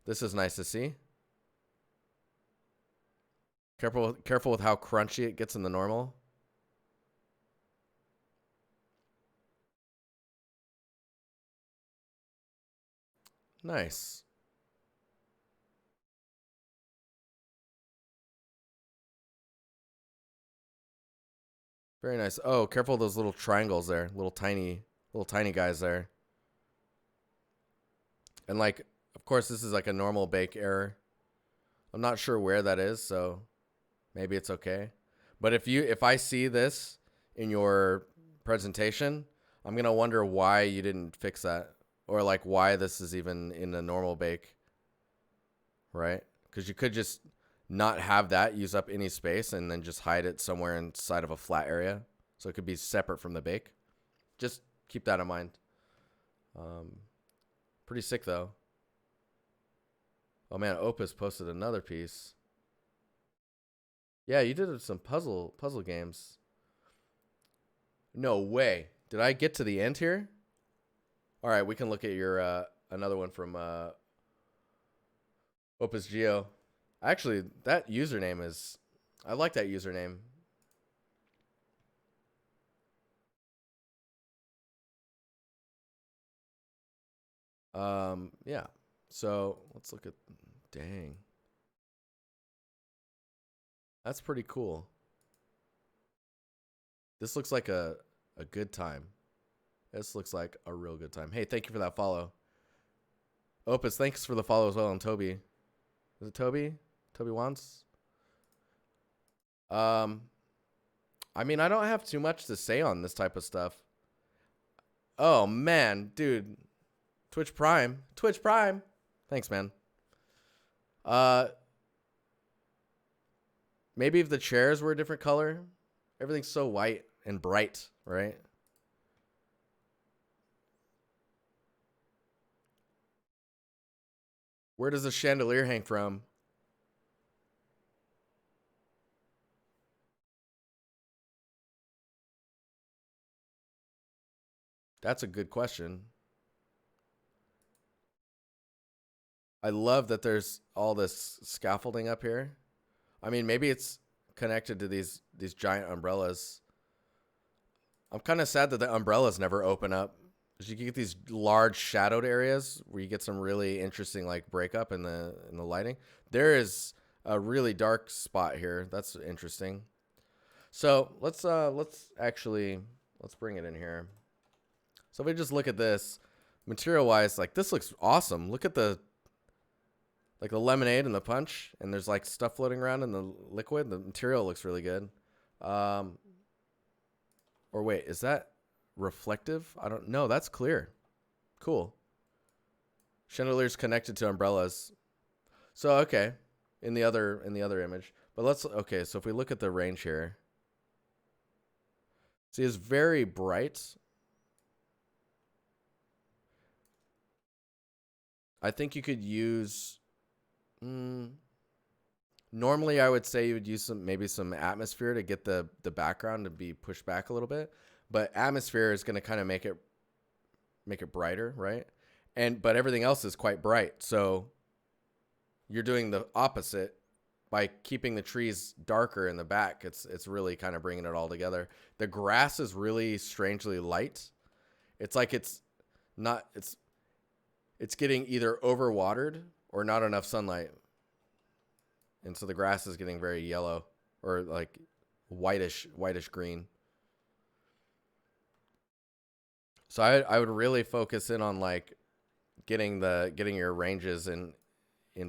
This is nice to see. Careful with how crunchy it gets in the normal. Nice. Very nice. Oh, careful those little triangles there. Little tiny guys there. And like, of course, this is like a normal bake error. I'm not sure where that is, so maybe it's okay. But if I see this in your presentation, I'm going to wonder why you didn't fix that, or like why this is even in a normal bake, right? Because you could just not have that use up any space and then just hide it somewhere inside of a flat area. So it could be separate from the bake. Just keep that in mind. Pretty sick though. Oh man, Opus posted another piece. Yeah, you did some puzzle games. No way. Did I get to the end here? All right, we can look at your another one from Opus Geo. Actually, that username is, I like that username. Yeah. So let's look at, dang. That's pretty cool. This looks like a good time. This looks like a real good time. Hey, thank you for that follow. Opus, thanks for the follow as well. And Toby. Is it Toby? Toby wants? I mean, I don't have too much to say on this type of stuff. Oh, man. Dude. Twitch Prime. Twitch Prime. Thanks, man. Maybe if the chairs were a different color. Everything's so white and bright, right? Where does the chandelier hang from? That's a good question. I love that there's all this scaffolding up here. I mean, maybe it's connected to these giant umbrellas. I'm kind of sad that the umbrellas never open up. Because you get these large shadowed areas where you get some really interesting like breakup in the lighting. There is a really dark spot here. That's interesting. So let's bring it in here. So if we just look at this, material wise, like this looks awesome. Look at the lemonade and the punch, and there's like stuff floating around in the liquid. The material looks really good. Or wait, is that reflective? I don't know. That's clear. Cool. Chandelier's connected to umbrellas. So okay, in the other image. But okay, so if we look at the range here. See, it's very bright. I think you could use normally I would say you would use maybe some atmosphere to get the background to be pushed back a little bit, but atmosphere is going to kind of make it brighter, right? But everything else is quite bright. So you're doing the opposite by keeping the trees darker in the back. It's really kind of bringing it all together. The grass is really strangely light. It's like it's getting either overwatered or not enough sunlight. And so the grass is getting very yellow or like whitish green. So I would really focus in on like getting your ranges in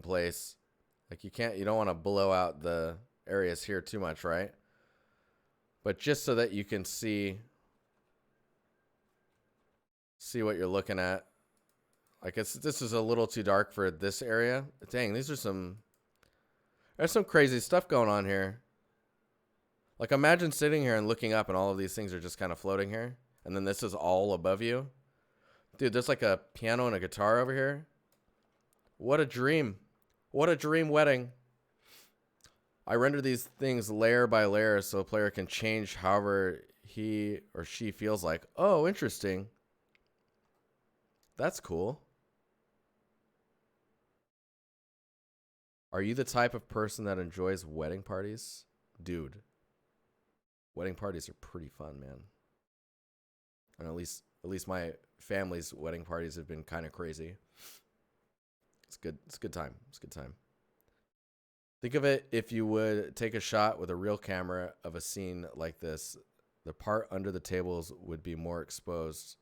place. Like you don't want to blow out the areas here too much, right? But just so that you can see what you're looking at. Like this is a little too dark for this area. Dang, there's some crazy stuff going on here. Like imagine sitting here and looking up and all of these things are just kind of floating here. And then this is all above you. Dude, there's like a piano and a guitar over here. What a dream. What a dream wedding. I render these things layer by layer so a player can change however he or she feels like. Oh, interesting. That's cool. Are you the type of person that enjoys wedding parties? Dude, wedding parties are pretty fun, man. And at least my family's wedding parties have been kind of crazy. It's good. It's a good time. It's a good time. Think of it if you would take a shot with a real camera of a scene like this. The part under the tables would be more exposed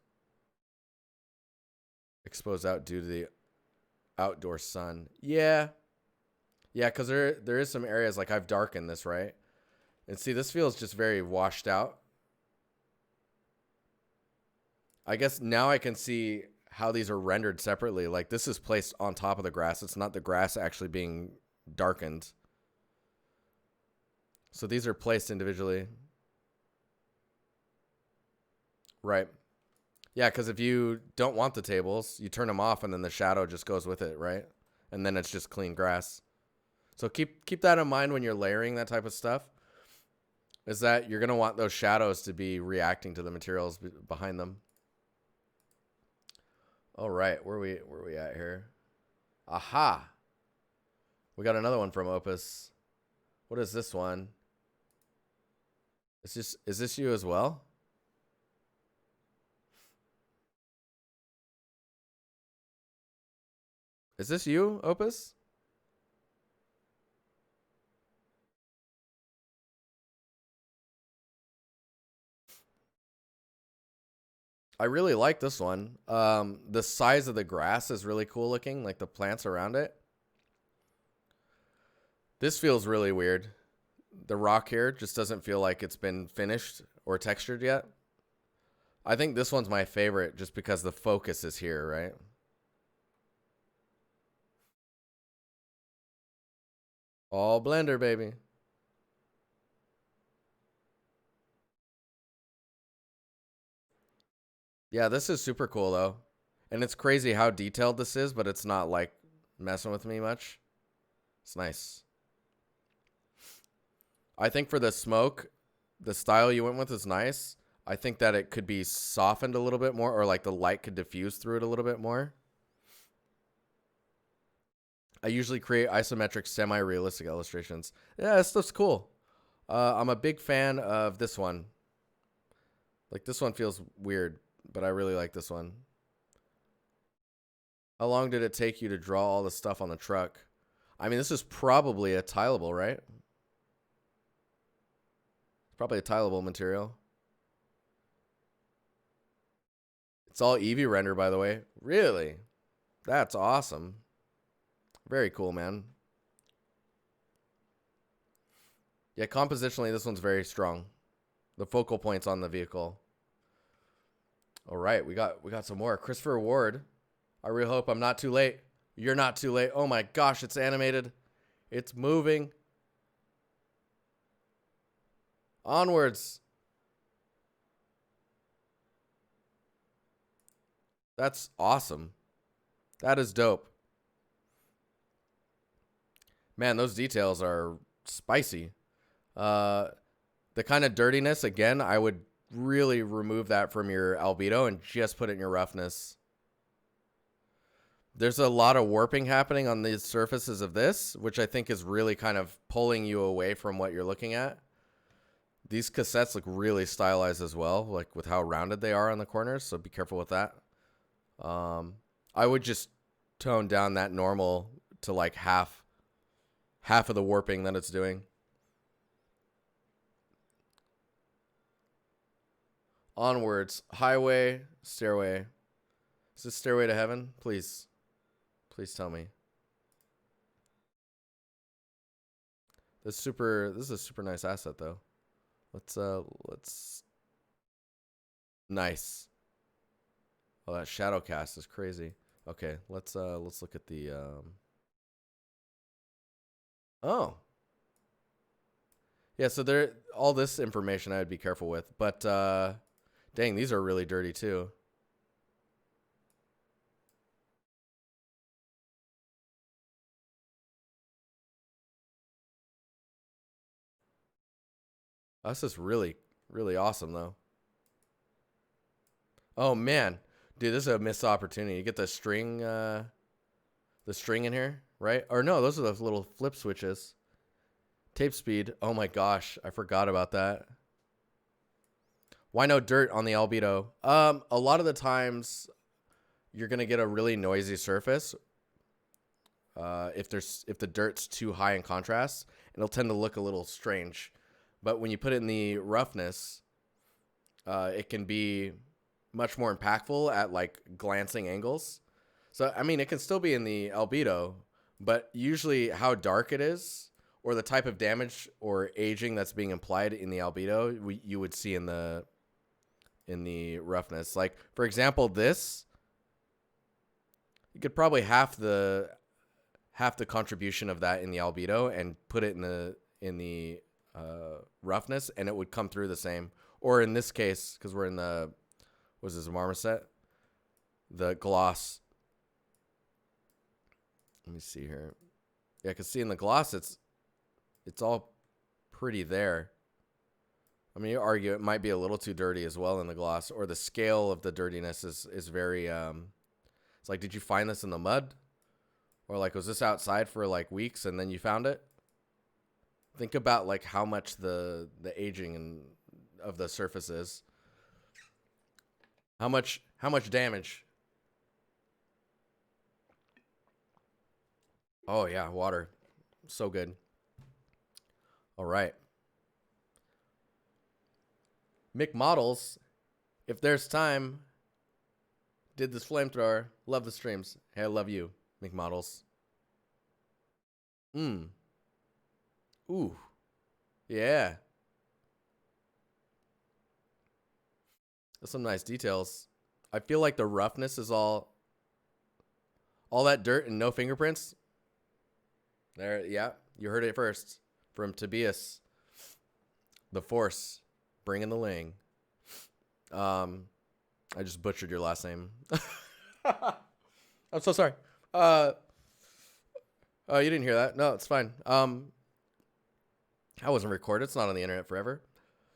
out due to the outdoor sun. Yeah, because there is some areas like I've darkened this, right? And see, this feels just very washed out. I guess now I can see how these are rendered separately. Like this is placed on top of the grass. It's not the grass actually being darkened. So these are placed individually. Right. Yeah, because if you don't want the tables, you turn them off and then the shadow just goes with it, right? And then it's just clean grass. So keep that in mind when you're layering that type of stuff, is that you're going to want those shadows to be reacting to the materials behind them. All right, where we at here? Aha. We got another one from Opus. What is this one? Is this you as well? Is this you, Opus? I really like this one. The size of the grass is really cool looking, like the plants around it. This feels really weird. The rock here just doesn't feel like it's been finished or textured yet. I think this one's my favorite just because the focus is here, right? All Blender, baby. Yeah, this is super cool though. And it's crazy how detailed this is, but it's not like messing with me much. It's nice. I think for the smoke, the style you went with is nice. I think that it could be softened a little bit more, or like the light could diffuse through it a little bit more. I usually create isometric semi-realistic illustrations. Yeah, this stuff's cool. I'm a big fan of this one. Like, this one feels weird, but I really like this one. How long did it take you to draw all the stuff on the truck? I mean, this is probably a tileable, right? It's probably a tileable material. It's all Eevee render, by the way. Really? That's awesome. Very cool, man. Yeah, compositionally, this one's very strong. The focal points on the vehicle. All right, we got some more. Christopher Ward. I really hope I'm not too late. You're not too late. Oh my gosh, it's animated. It's moving. Onwards. That's awesome. That is dope. Man, those details are spicy. The kind of dirtiness, again, I would really remove that from your albedo and just put it in your roughness. There's a lot of warping happening on the surfaces of this, which I think is really kind of pulling you away from what you're looking at. These cassettes look really stylized as well, like with how rounded they are on the corners, so be careful with that. I would just tone down that normal to like half of the warping that it's doing. Onwards. Highway. Stairway. Is this Stairway to Heaven? Please. Please tell me. This is a super nice asset though. Let's nice. Oh, that shadow cast is crazy. Okay, let's look at the Oh. Yeah, so there all this information I would be careful with, but dang, these are really dirty too. This is really, really awesome though. Oh man, dude, this is a missed opportunity. You get the string in here, right? Or no, those are those little flip switches. Tape speed. Oh my gosh, I forgot about that. Why no dirt on the albedo? A lot of the times you're gonna get a really noisy surface. If the dirt's too high in contrast, it'll tend to look a little strange. But when you put it in the roughness, it can be much more impactful at like glancing angles. So, I mean, it can still be in the albedo, but usually how dark it is or the type of damage or aging that's being implied in the albedo, you would see in the roughness. Like, for example, this, you could probably half the contribution of that in the albedo and put it in the roughness, and it would come through the same. Or in this case, because we're in the, what is this, marmoset? The gloss. Let me see here. Yeah, because see in the gloss, it's all pretty there. I mean, you argue it might be a little too dirty as well in the gloss, or the scale of the dirtiness is very, it's like, did you find this in the mud? Or like, was this outside for like weeks and then you found it? Think about like how much the aging of the surface is. How much damage? Oh yeah, water. So good. All right. Mick Models, if there's time, did this flamethrower. Love the streams. Hey, I love you, Mick Models. Ooh. Yeah. There's some nice details. I feel like the roughness is all that dirt and no fingerprints. There, yeah, you heard it first from Tobias. The Force, bringing the Ling. I just butchered your last name. I'm so sorry. Oh, you didn't hear that? No, it's fine. I wasn't recorded. It's not on the internet forever.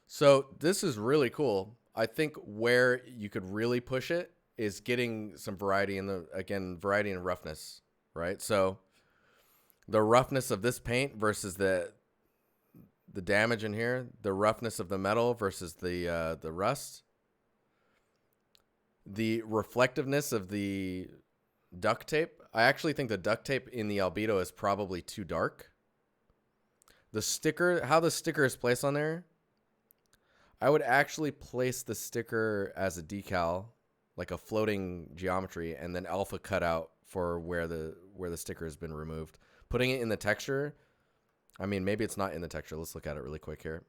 So this is really cool. I think where you could really push it is getting some variety in variety and roughness, right? So the roughness of this paint versus the damage in here, the roughness of the metal versus the rust, the reflectiveness of the duct tape. I actually think the duct tape in the albedo is probably too dark. The sticker, how the sticker is placed on there, I would actually place the sticker as a decal, like a floating geometry, and then alpha cutout for where the sticker has been removed. Putting it in the texture, I mean, maybe it's not in the texture. Let's look at it really quick here.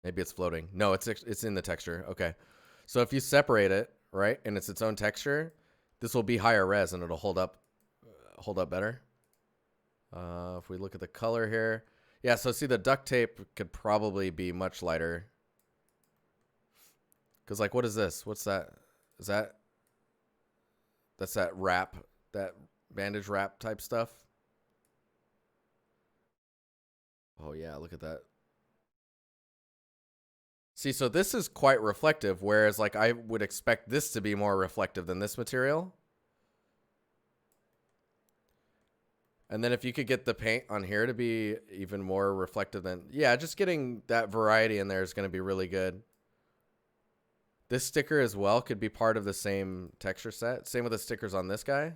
Maybe it's floating. No, it's in the texture. Okay. So if you separate it, right, and it's its own texture, this will be higher res and it'll hold up better. If we look at the color here, yeah, so see the duct tape could probably be much lighter. Because, like, what is this? What's that? That's that wrap, that bandage wrap type stuff. Oh, yeah, look at that. See, so this is quite reflective, whereas, like, I would expect this to be more reflective than this material. And then if you could get the paint on here to be even more reflective than... Yeah, just getting that variety in there is going to be really good. This sticker as well could be part of the same texture set. Same with the stickers on this guy.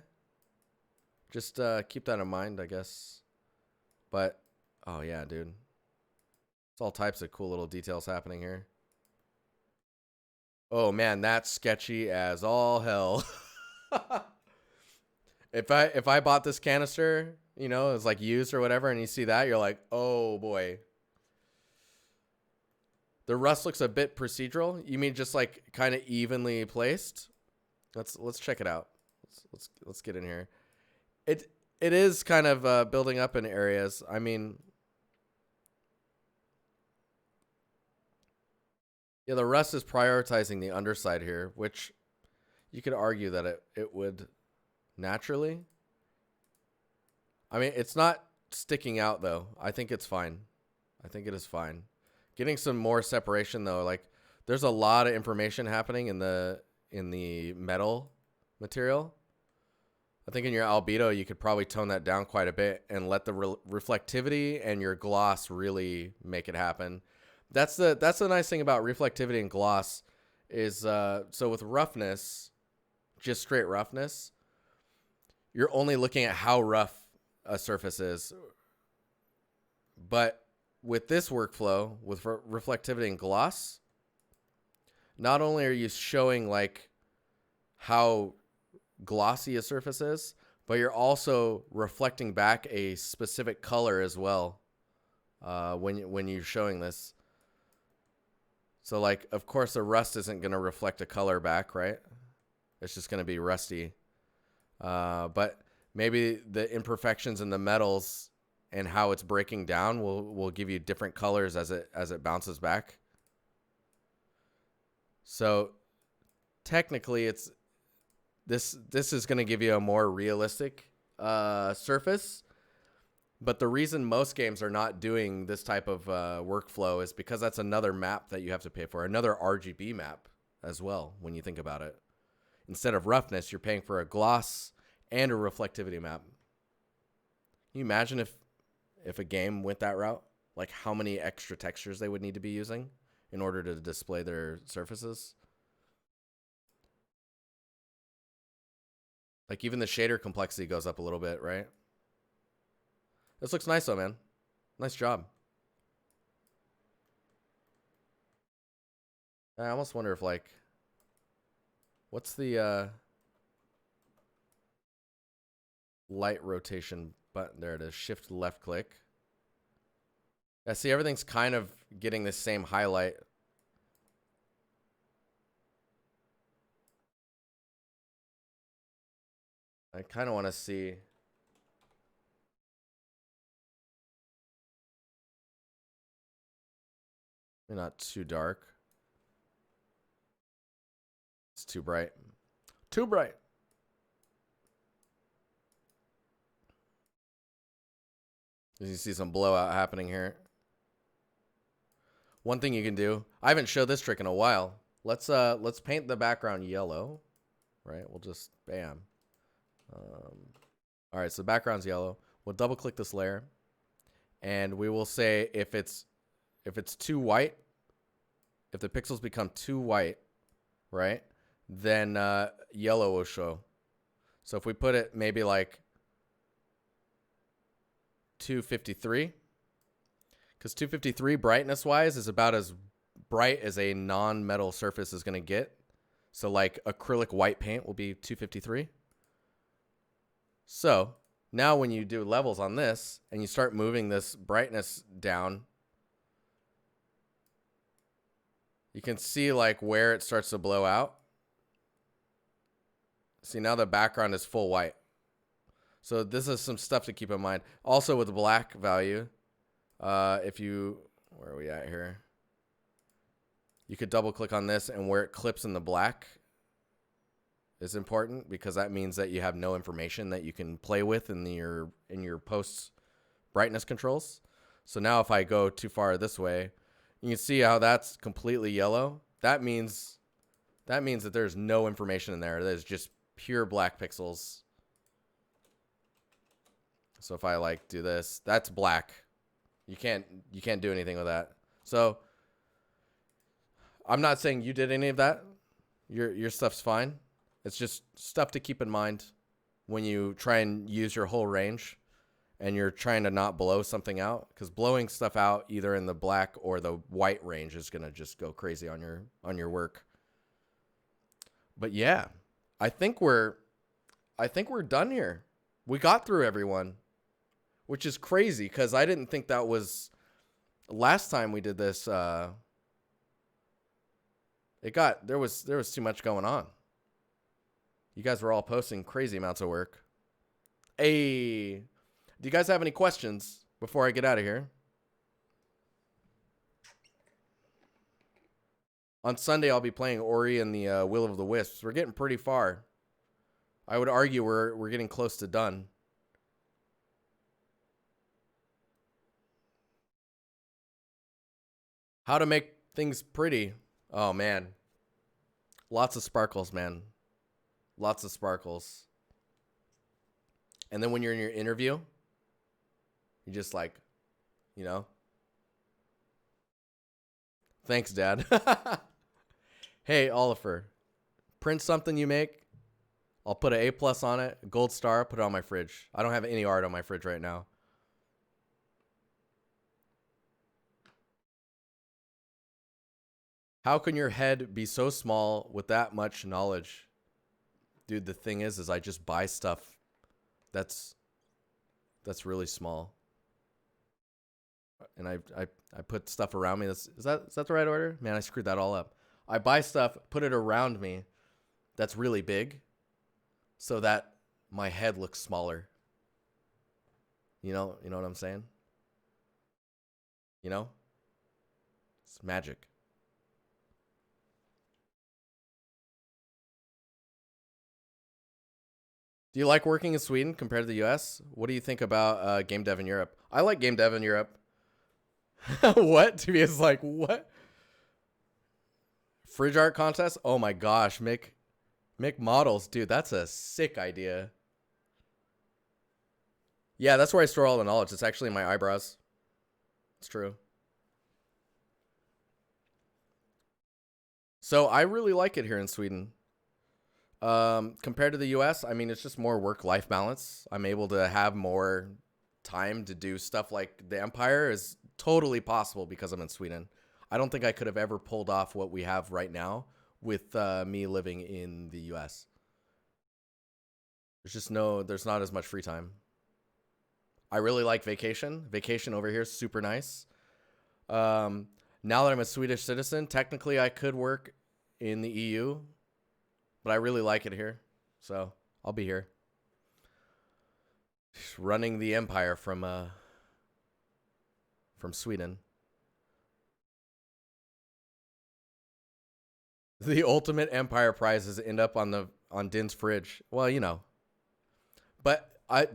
Just keep that in mind, I guess. But, oh yeah, dude. It's all types of cool little details happening here. Oh man, that's sketchy as all hell. If I bought this canister, you know, it's like used or whatever, and you see that, you're like, oh boy. The rust looks a bit procedural. You mean just like kind of evenly placed? Let's check it out. Let's get in here. It is kind of building up in areas. I mean, yeah, the rust is prioritizing the underside here, which you could argue that it would naturally. I mean, it's not sticking out though. I think it's fine. I think it is fine. Getting some more separation though, like there's a lot of information happening in the metal material. I think in your albedo you could probably tone that down quite a bit and let the reflectivity and your gloss really make it happen. That's the nice thing about reflectivity and gloss is so with roughness, just straight roughness, you're only looking at how rough a surface is. But with this workflow, with reflectivity and gloss, not only are you showing like how glossy a surface is, but you're also reflecting back a specific color as well when you're showing this. So like, of course, the rust isn't going to reflect a color back, right? It's just going to be rusty. But maybe the imperfections in the metals and how it's breaking down will give you different colors as it bounces back. So technically, this is going to give you a more realistic surface. But the reason most games are not doing this type of workflow is because that's another map that you have to pay for, another RGB map as well, when you think about it. Instead of roughness, you're paying for a gloss and a reflectivity map. Can you imagine if a game went that route? Like how many extra textures they would need to be using in order to display their surfaces? Like even the shader complexity goes up a little bit, right? This looks nice though, man. Nice job. I almost wonder if like, what's the light rotation button? There it is. Shift left click. Yeah, see, everything's kind of getting the same highlight. I kind of want to see. Maybe not too dark. It's too bright. Too bright. You see some blowout happening here. One thing you can do, I haven't showed this trick in a while. Let's paint the background yellow, right? We'll just, bam. All right, so the background's yellow. We'll double click this layer and we will say if it's too white, if the pixels become too white, right? Then yellow will show. So if we put it maybe like 253, because 253 brightness wise is about as bright as a non-metal surface is going to get. So like acrylic white paint will be 253. So now when you do levels on this and you start moving this brightness down, you can see like where it starts to blow out. See, now the background is full white. So this is some stuff to keep in mind. Also with the black value, if you, where are we at here? You could double click on this and where it clips in the black is important because that means that you have no information that you can play with in your post brightness controls. So now if I go too far this way, you can see how that's completely yellow. That means that there's no information in there. There's just pure black pixels. So if I like do this, that's black. You can't do anything with that. So I'm not saying you did any of that. Your stuff's fine. It's just stuff to keep in mind when you try and use your whole range and you're trying to not blow something out, because blowing stuff out either in the black or the white range is going to just go crazy on your work. But yeah, I think we're done here. We got through everyone, which is crazy because I didn't think that was last time we did this. There was too much going on. You guys were all posting crazy amounts of work. Hey, do you guys have any questions before I get out of here? On Sunday, I'll be playing Ori and the Will of the Wisps. We're getting pretty far. I would argue we're getting close to done. How to make things pretty. Oh, man. Lots of sparkles, man. Lots of sparkles. And then when you're in your interview, you just like, you know. Thanks, Dad. Hey, Oliver. Print something you make. I'll put an A+ on it, a gold star, put it on my fridge. I don't have any art on my fridge right now. How can your head be so small with that much knowledge? Dude, the thing is I just buy stuff that's really small. And I put stuff around me. Is that the right order? Man, I screwed that all up. I buy stuff, put it around me that's really big so that my head looks smaller. You know what I'm saying? You know? It's magic. Do you like working in Sweden compared to the US? What do you think about game dev in Europe? I like game dev in Europe. What? Tobias is like, what? Fridge art contest? Oh my gosh, make models. Dude, that's a sick idea. Yeah, that's where I store all the knowledge. It's actually in my eyebrows. It's true. So I really like it here in Sweden. Compared to the US, I mean, it's just more work-life balance. I'm able to have more time to do stuff like the Empire is totally possible because I'm in Sweden. I don't think I could have ever pulled off what we have right now with me living in the US. There's not as much free time. I really like vacation. Vacation over here is super nice. Now that I'm a Swedish citizen, technically I could work in the EU, but I really like it here. So I'll be here. Just running the empire from Sweden. The ultimate empire prizes end up on Din's fridge. Well, you know. But I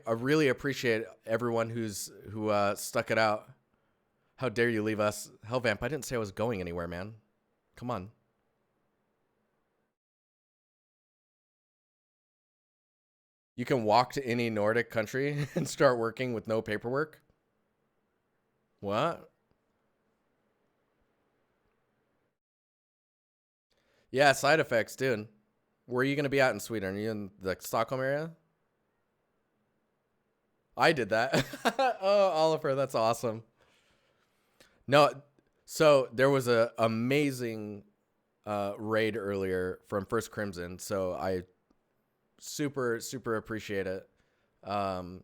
really appreciate everyone who stuck it out. How dare you leave us? Hellvamp, I didn't say I was going anywhere, man. Come on. You can walk to any Nordic country and start working with no paperwork? What? Yeah, side effects, dude. Where are you going to be at in Sweden? Are you in the Stockholm area? I did that. Oh, Oliver, that's awesome. No, so there was a amazing raid earlier from First Crimson, so I super appreciate it. Um,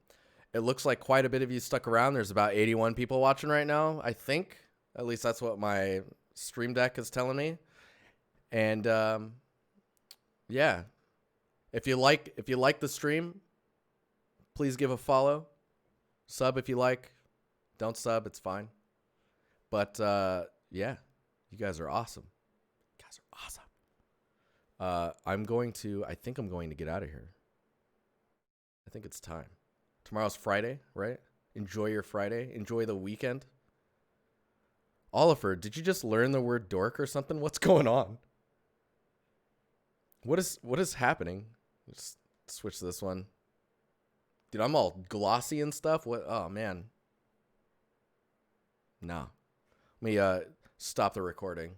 it looks like quite a bit of you stuck around. There's about 81 people watching right now, I think. At least that's what my stream deck is telling me. And yeah, if you like the stream, please give a follow. Sub if you like. Don't sub, it's fine. But yeah, you guys are awesome. You guys are awesome. I think I'm going to get out of here. I think it's time. Tomorrow's Friday, right? Enjoy your Friday. Enjoy the weekend. Oliver, did you just learn the word dork or something? What's going on? What is happening? Let's switch to this one. Dude, I'm all glossy and stuff. What? Oh, man. No. Let me stop the recording.